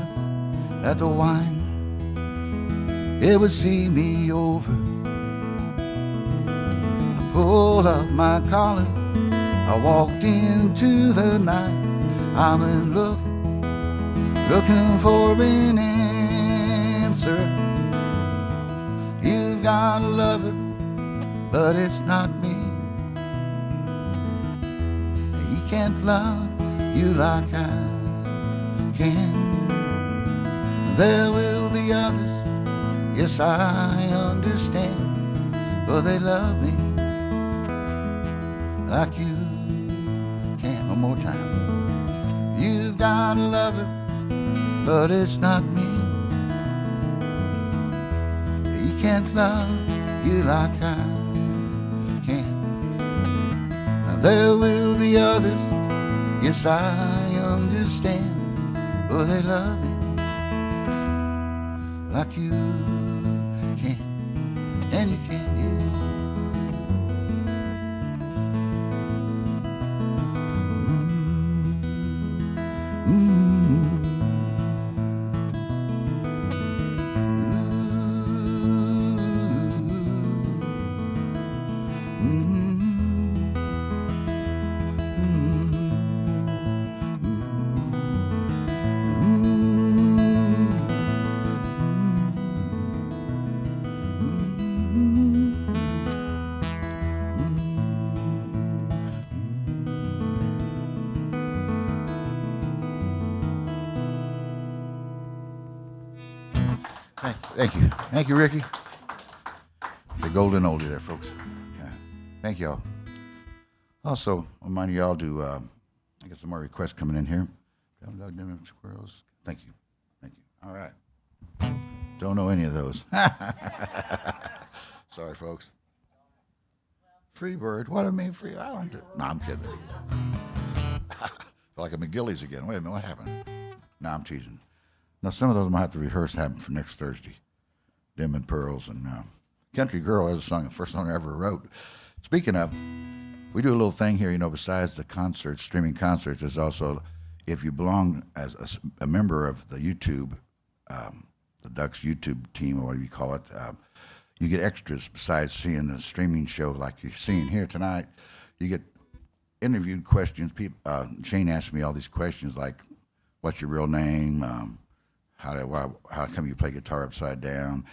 that the wine, it would see me over. I pulled up my collar, I walked into the night. I've been looking for an answer. You've got a lover, but it's not me. He can't love you like I can. There will be others, yes, I understand, but they love me like you can. One more time. You've got a lover, but it's not me. He can't love you like I can. Now there will be others, yes, I understand, but they love me like you can, and you can, yeah. Thank you, Ricky. The golden oldie there, folks. Yeah. Thank y'all. Also, I remind y'all to, I got some more requests coming in here. Squirrels. Thank you. All right. Don't know any of those. Sorry, folks. Free bird. What do I mean free? I don't do. No, I'm kidding. Like a McGillies again. Wait a minute, what happened? No, I'm teasing. Now, some of those I'm going to have to rehearse happen for next Thursday. Dim and Pearls and Country Girl is a song, the first song I ever wrote. Speaking of, we do a little thing here, besides the concerts, streaming concerts, there's also, if you belong as a member of the YouTube, the Ducks YouTube team, or whatever you call it, you get extras besides seeing the streaming show like you're seeing here tonight. You get interviewed questions. Shane asked me all these questions like, what's your real name? How come you play guitar upside down?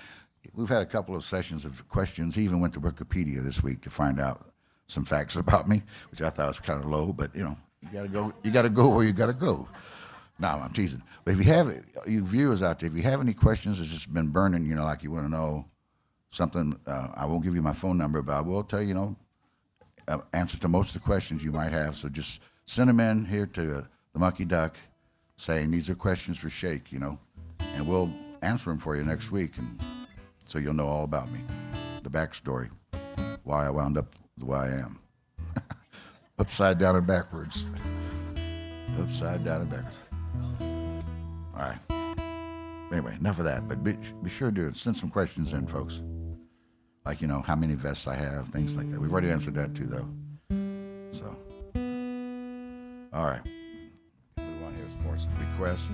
We've had a couple of sessions of questions. He even went to Wikipedia this week to find out some facts about me, which I thought was kind of low, but you gotta go where you gotta go. No, I'm teasing. But if you have, you viewers out there, if you have any questions that's just been burning, like you want to know something, I won't give you my phone number, but I will tell you, answers to most of the questions you might have. So just send them in here to the Mucky Duck, saying these are questions for Shake, and we'll answer them for you next week, and so you'll know all about me, the backstory, why I wound up the way I am. Upside down and backwards. Upside down and backwards. All right. Anyway, enough of that. But be sure to send some questions in, folks. Like, how many vests I have, things like that. We've already answered that too, though. So, all right. We want to hear some more requests.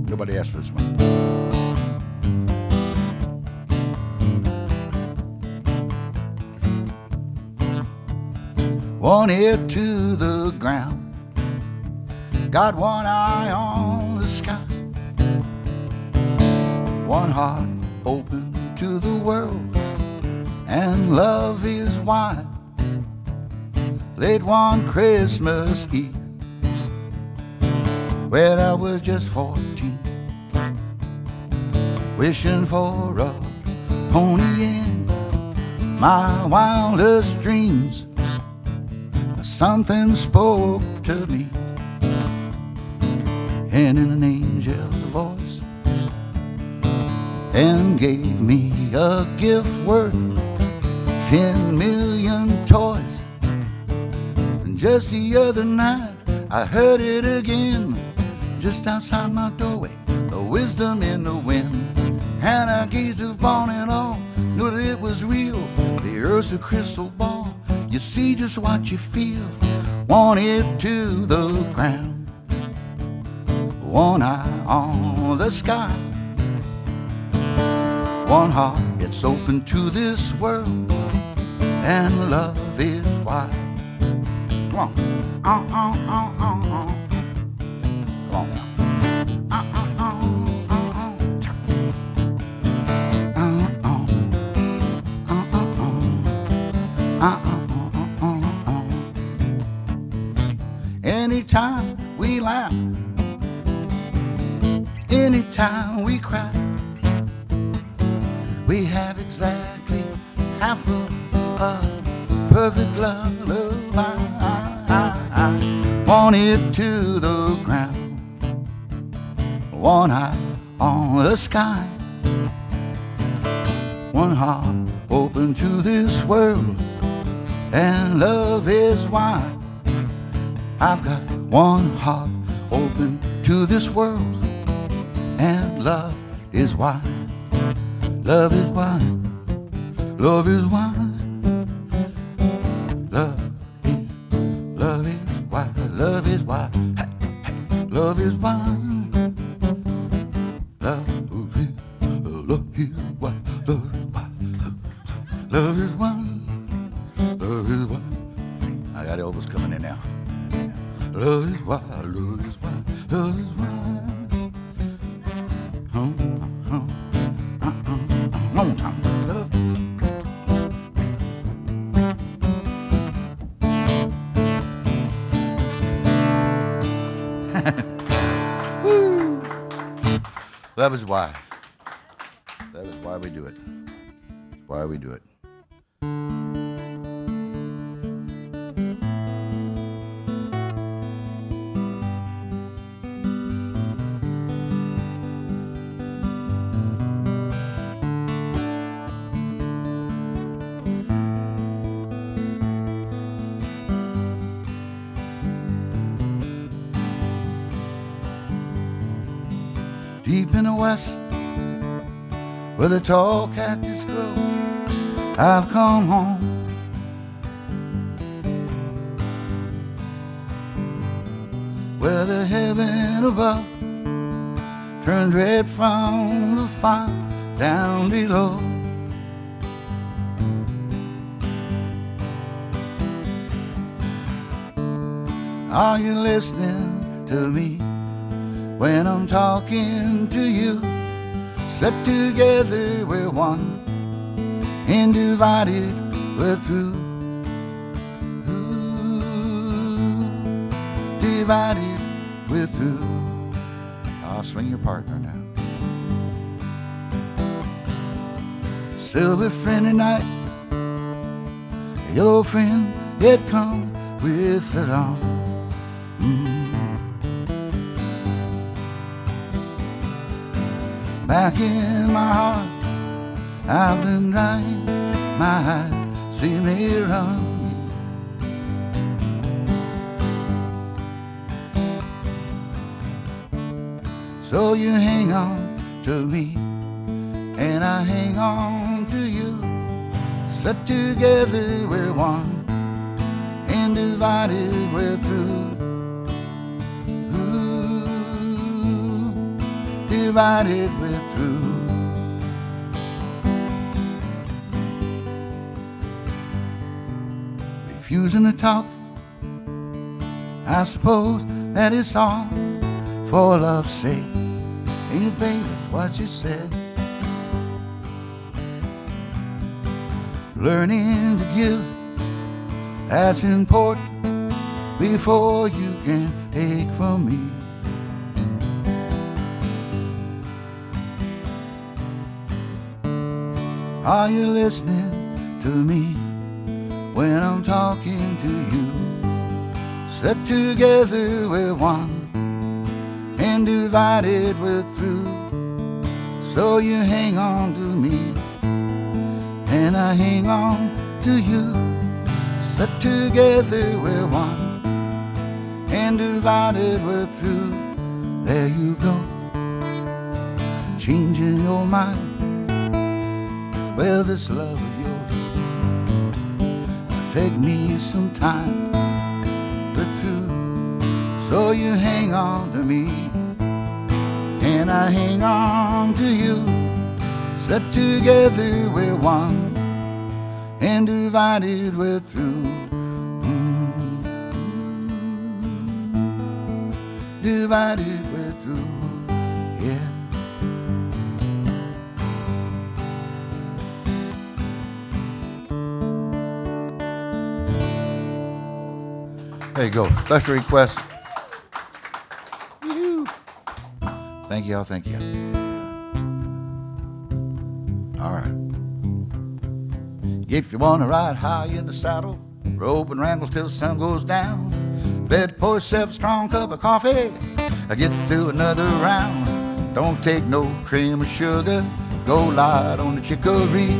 Nobody asked for this one. One ear to the ground, got one eye on the sky, one heart open to the world, and love is wide. Late one Christmas Eve, when I was just 14, wishing for a pony in my wildest dreams, something spoke to me, and in an angel's voice, and gave me a gift worth 10 million toys. And just the other night I heard it again, just outside my doorway, the wisdom in the wind. And I gazed upon it all, knew that it was real. The earth's a crystal ball, you see just what you feel. One ear to the ground, one eye on the sky, one heart, it's open to this world, and love is wide. Come on. Come on now. Anytime we laugh, anytime we cry, we have exactly half a perfect lullaby. One ear to the ground, one eye on the sky, one heart open to this world, and love is wide. I've got one heart open to this world, and love is wide. Love is wide. Love is wide. Love is wide. Love is wide. Hey, hey. Love is wide. Love is wide. Love is wide. Love is wide. Love is wide. I got Elvis coming in now. Love is wide, love is wide, love is wide. One time, love. Woo! Love is why. That is why we do it. Why we do it. Deep in the west, where the tall cactus grow, I've come home. Where the heaven above turns red from the fire down below. Are you listening to me when I'm talking to you? Set together we're one, and divided we're through. Ooh, divided we're through. I'll swing your partner now. Silver friend at night, yellow friend, it come with it on. Back in my heart, I've been drying my eyes, see me run. So you hang on to me, and I hang on to you. Set together we're one, and divided we're through. Ooh, divided we're through. Refusing to talk, I suppose that it's all for love's sake. Ain't it, baby, what you said? Learning to give, that's important before you can take from me. Are you listening to me when I'm talking to you? Set together we're one, and divided we're through. So you hang on to me, and I hang on to you. Set together we're one, and divided we're through. There you go, changing your mind. Well, this love of yours will take me some time, but through. So you hang on to me, and I hang on to you. Set together we're one, and divided we're through. Divided we're through, yeah. There you go, special request. Woo-hoo. Thank y'all, thank you. All right. If you want to ride high in the saddle, rope and wrangle till the sun goes down, better pour yourself a strong cup of coffee, get through another round. Don't take no cream or sugar, go light on the chicory.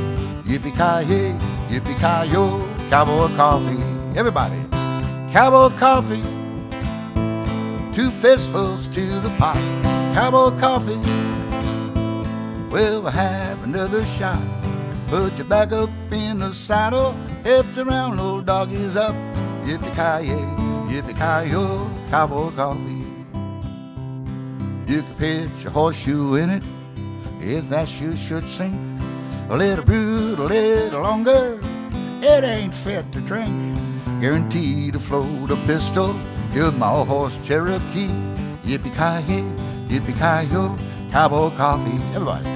Yippee-ki-yay, yippee-ki-yo, cowboy coffee. Everybody, cowboy coffee, 2 fistfuls to the pot. Cowboy coffee, we'll have another shot. Put your back up in the saddle, hip the round little doggies up. Yippee-ki-yay, yippee-ki-yo, cowboy coffee. You can pitch a horseshoe in it if that shoe should sink. Let it brood a little longer, it ain't fit to drink. Guaranteed to float a pistol, give my horse Cherokee. Yippee-ki-yay, yippee-ki-yo, cowboy coffee. Everybody,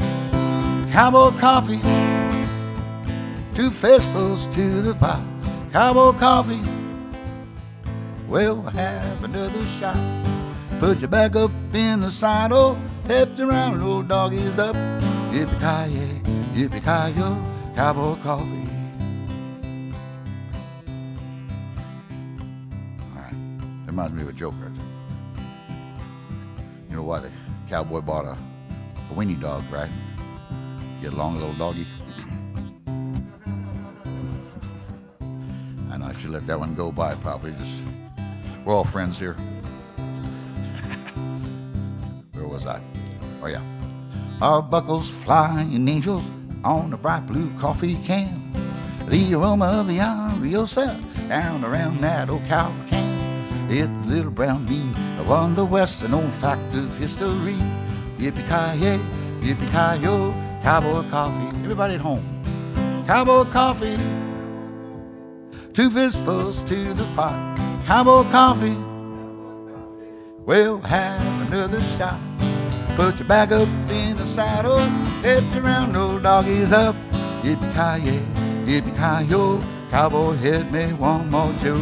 cowboy coffee, 2 fistfuls to the pot. Cowboy coffee, we'll have another shot. Put your back up in the saddle, hip the round little doggies up. Yippee-ki-yay, yippee-ki-yo, cowboy coffee. All right, that reminds me of a joke right there. You know why the cowboy bought a weenie dog, right? Get along, little doggy. I know I should let that one go by probably. Just we're all friends here. Where was I? Oh yeah. Our buckles flying angels on a bright blue coffee can. The aroma of the Ariosa down around that old cow can. It's the little brown bean on the west, an old fact of history. Yippee-ki-yay, yippee-ki-yo, cowboy coffee. Everybody at home. Cowboy coffee, 2 fistfuls to the pot. Cowboy coffee, we'll have another shot. Put your back up in the saddle, hip the round old doggies up. Yippee-ki-yay, yippee-ki-yo, cowboy hit me one more Joe.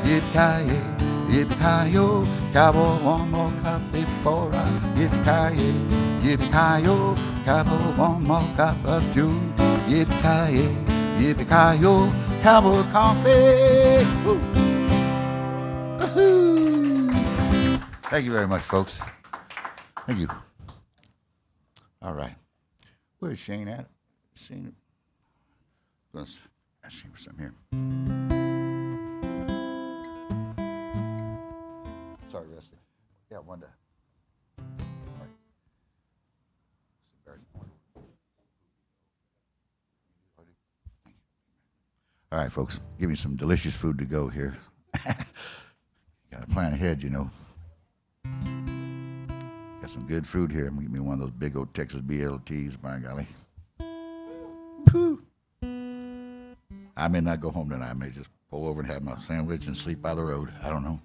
Yippee-ki-yay, yippee-ki-yo, cowboy one more cup before I. Yippee-ki-yay, yippee-ki-yo, cowboy one more cup of Joe. Yippee-ki-yay, yippee-ki-yo, cowboy coffee. Woo. Woo-hoo. Thank you very much, folks. Thank you. All right. Where's Shane at? Shane. I'm going to ask Shane for something here. Sorry, Rusty. Yeah, Wanda. All right. All right, folks. Give me some delicious food to go here. Got to plan ahead, you know. Got some good food here. I'm going to give me one of those big old Texas BLTs, by golly. Whew. I may not go home tonight. I may just pull over and have my sandwich and sleep by the road. I don't know.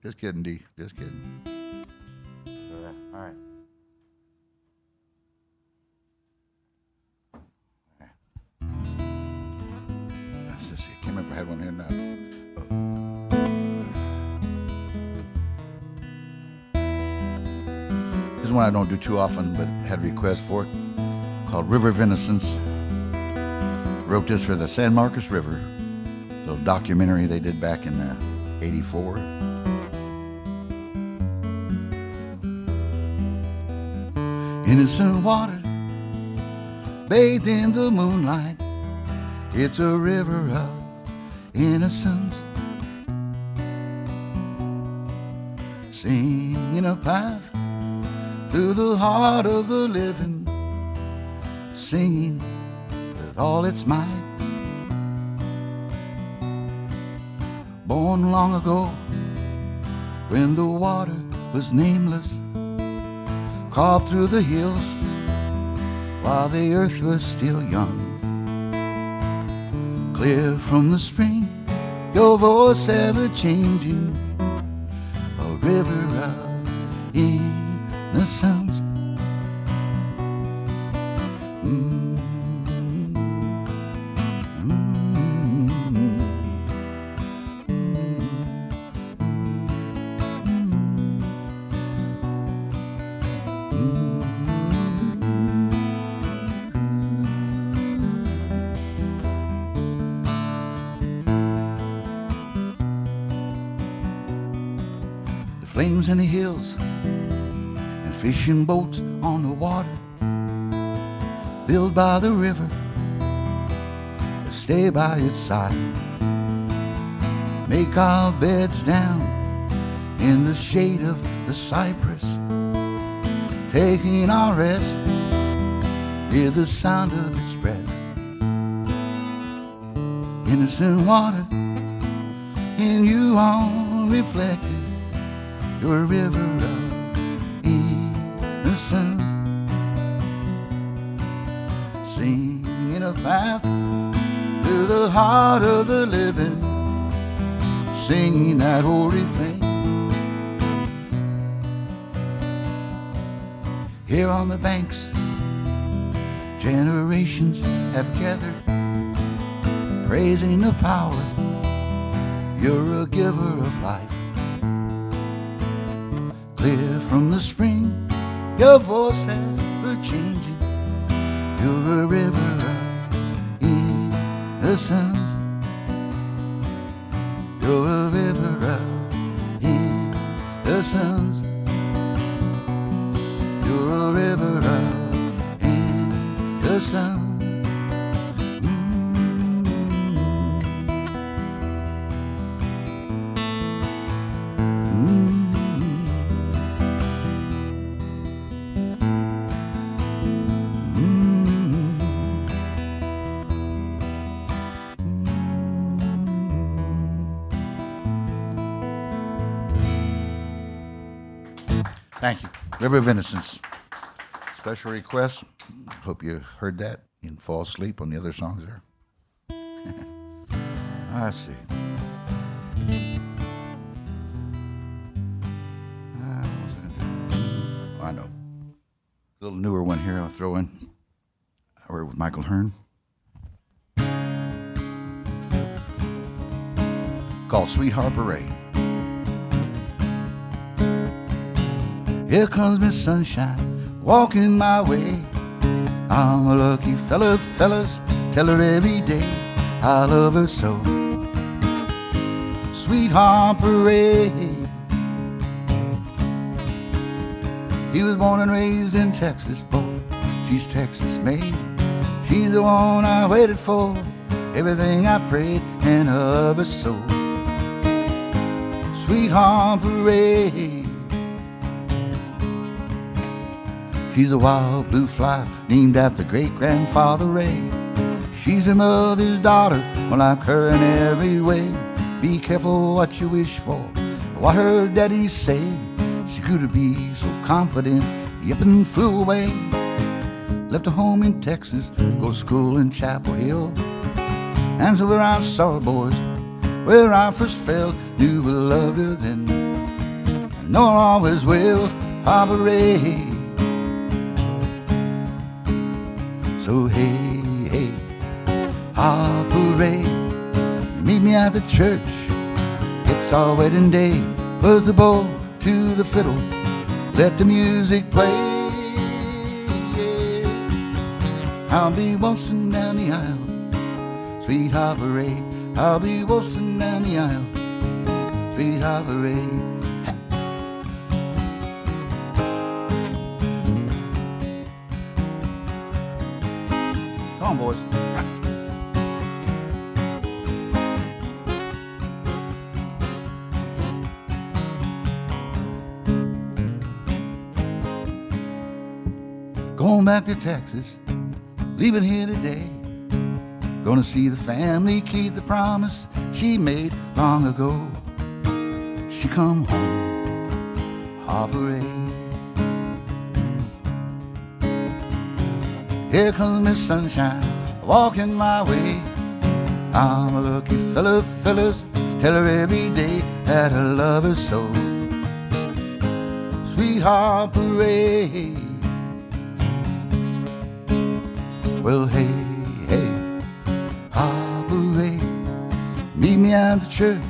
Just kidding, D. Just kidding. All right. Let's see. I can't remember if I had one here now. This is one I don't do too often, but had a request for it, called River Venisons. Wrote this for the San Marcos River, little documentary they did back in '84. Innocent water, bathed in the moonlight, it's a river of innocence, singing a path through the heart of the living, singing with all its might. Born long ago, when the water was nameless, carved through the hills while the earth was still young. Clear from the spring, your voice ever changing, a river of innocence. Flames in the hills and fishing boats on the water, built by the river to stay by its side. Make our beds down in the shade of the cypress, taking our rest near the sound of its breath. Innocent water in you all reflected, your river of innocence, singing a path through the heart of the living, singing that old refrain. Here on the banks, generations have gathered, praising the power, you're a giver of life. Clear from the spring, your voice ever changing, you're a river of innocence, you're a river of innocence, you're a river of innocence. Thank you. River of Innocence. Special request. Hope you heard that. You can fall asleep on the other songs there. I see. I know. A little newer one here I'll throw in. I work with Michael Hearn. Called Sweetheart Parade. Here comes Miss Sunshine, walking my way. I'm a lucky fella, fellas, tell her every day I love her so. sweetheart parade. He was born and raised in Texas, boy. She's Texas made. She's the one I waited for, everything I prayed, and her love is so. Sweetheart parade. She's a wild blue fly named after great-grandfather Ray. She's her mother's daughter, well, like her in every way. Be careful what you wish for, what her daddy say. She grew to be so confident, yep, and flew away. Left her home in Texas, go to school in Chapel Hill. And so where I saw her, boys, where I first fell, knew I loved her then, and know I always will. Operate. So hey, hey, operate. Meet me at the church, it's our wedding day. Put the bow to the fiddle, let the music play. Yeah. I'll be waltzing down the aisle, sweetheart parade. I'll be waltzing down the aisle, sweetheart parade. Come on, boys. Going back to Texas, leaving here today. Gonna see the family keep the promise she made long ago. She come home, operate. Here comes Miss Sunshine, walking my way. I'm a lucky fella, fellas, tell her every day that her love is so. Sweetheart parade. Well, hey, hey, operate. Meet me at the church,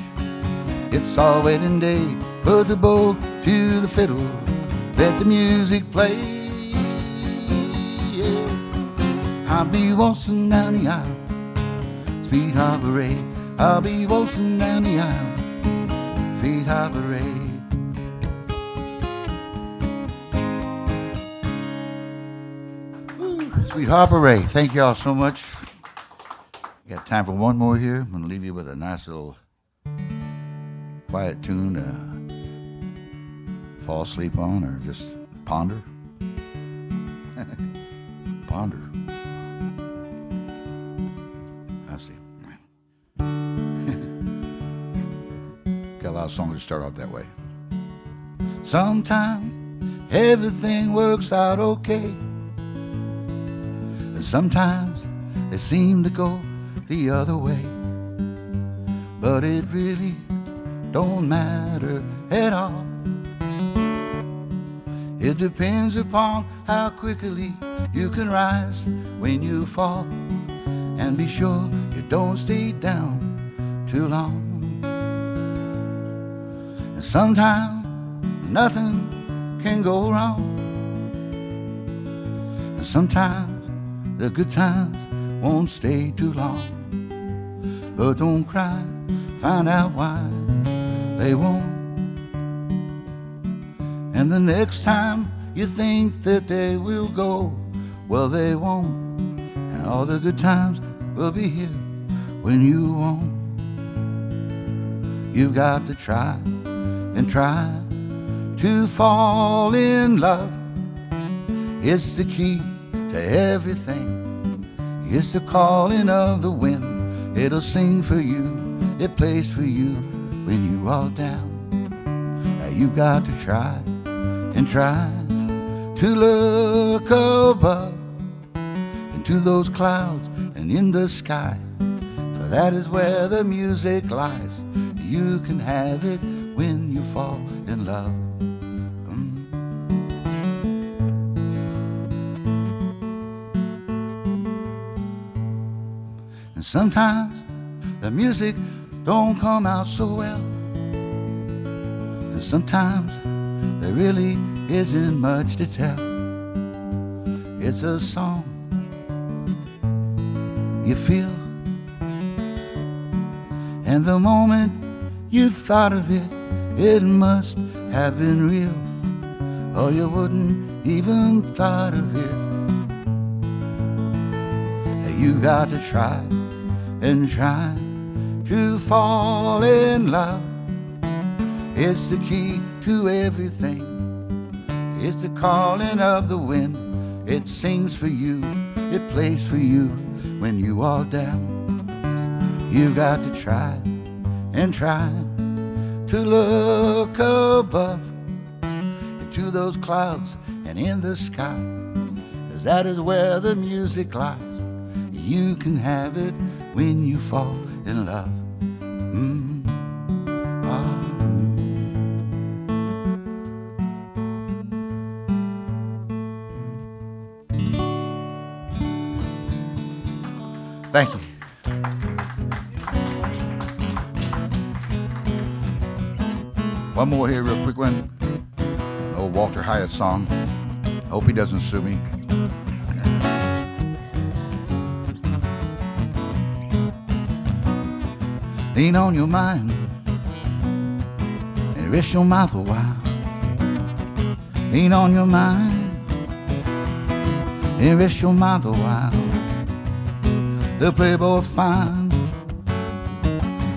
it's our wedding day. Put the bow to the fiddle, let the music play. Yeah. I'll be waltzing down the aisle, sweetheart parade. I'll be waltzing down the aisle, sweetheart parade. Sweetheart parade. Thank you all so much. Got time for one more here. I'm going to leave you with a nice little quiet tune to fall asleep on or just ponder. Ponder. I see. Got a lot of songs that start off that way. Sometimes everything works out okay. Sometimes they seem to go the other way, but it really don't matter at all. It depends upon how quickly you can rise when you fall, and be sure you don't stay down too long. And sometimes nothing can go wrong, and sometimes the good times won't stay too long. But don't cry, find out why they won't. And the next time you think that they will go, well, they won't. And all the good times will be here when you won't. You've got to try and try to fall in love. It's the key to everything. It's the calling of the wind. It'll sing for you, it plays for you when you are down. Now you've got to try and try to look above into those clouds and in the sky, for that is where the music lies. You can have it when you fall in love. Sometimes the music don't come out so well, and sometimes there really isn't much to tell. It's a song you feel, and the moment you thought of it, it must have been real, or you wouldn't even thought of it. You got to try and try to fall in love. It's the key to everything. It's the calling of the wind. It sings for you, it plays for you when you are down. You got to try and try to look above into those clouds and in the sky, 'cause that is where the music lies. You can have it when you fall in love. Thank you. One more here, real quick one. An old Walter Hyatt song. Hope he doesn't sue me. Lean on your mind and rest your mouth a while. Lean on your mind and rest your mouth a while. The playboy fine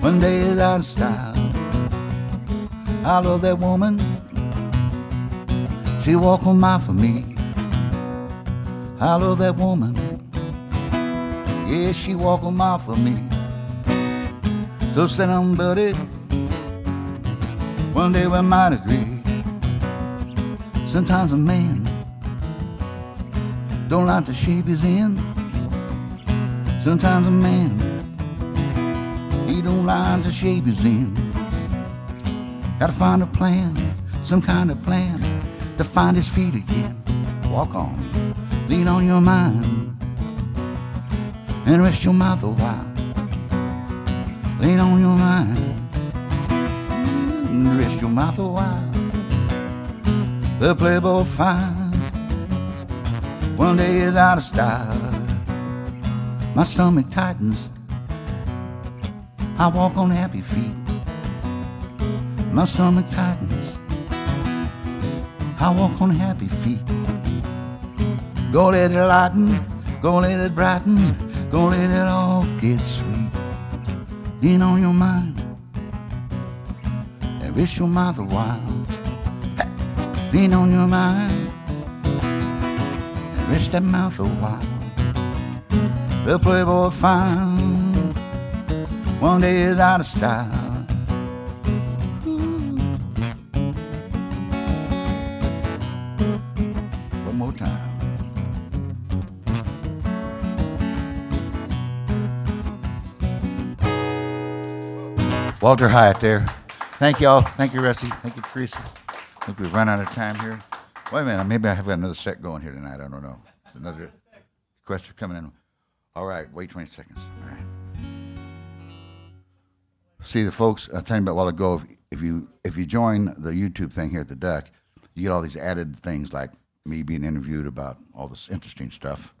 one day is out of style. I love that woman, she walk a mile for me. I love that woman, yeah, she walk a mile for me. So sit down, buddy, one day we might agree. Sometimes a man don't like to shape his end. Sometimes a man, he don't like to shape his end. Gotta find a plan, some kind of plan, to find his feet again. Walk on, lean on your mind, and rest your mouth a while. Lean on your mind, and rest your mouth a while. The playboy fine one day is out of style. My stomach tightens, I walk on happy feet. My stomach tightens, I walk on happy feet. Go let it lighten, go let it brighten, go let it all get sweet. Lean on your mind and rest your mouth a while. Hey. Lean on your mind and rest that mouth a while. The playboy fine one day is out of style. One more time. Walter Hyatt there. Thank y'all. Thank you, Rusty. Thank you, Teresa. I think we've run out of time here. Wait a minute. Maybe I have got another set going here tonight. I don't know. Another question coming in. All right. Wait 20 seconds. All right. See, the folks, I was telling you about a while ago, if you join the YouTube thing here at the Duck, you get all these added things like me being interviewed about all this interesting stuff.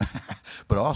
But also,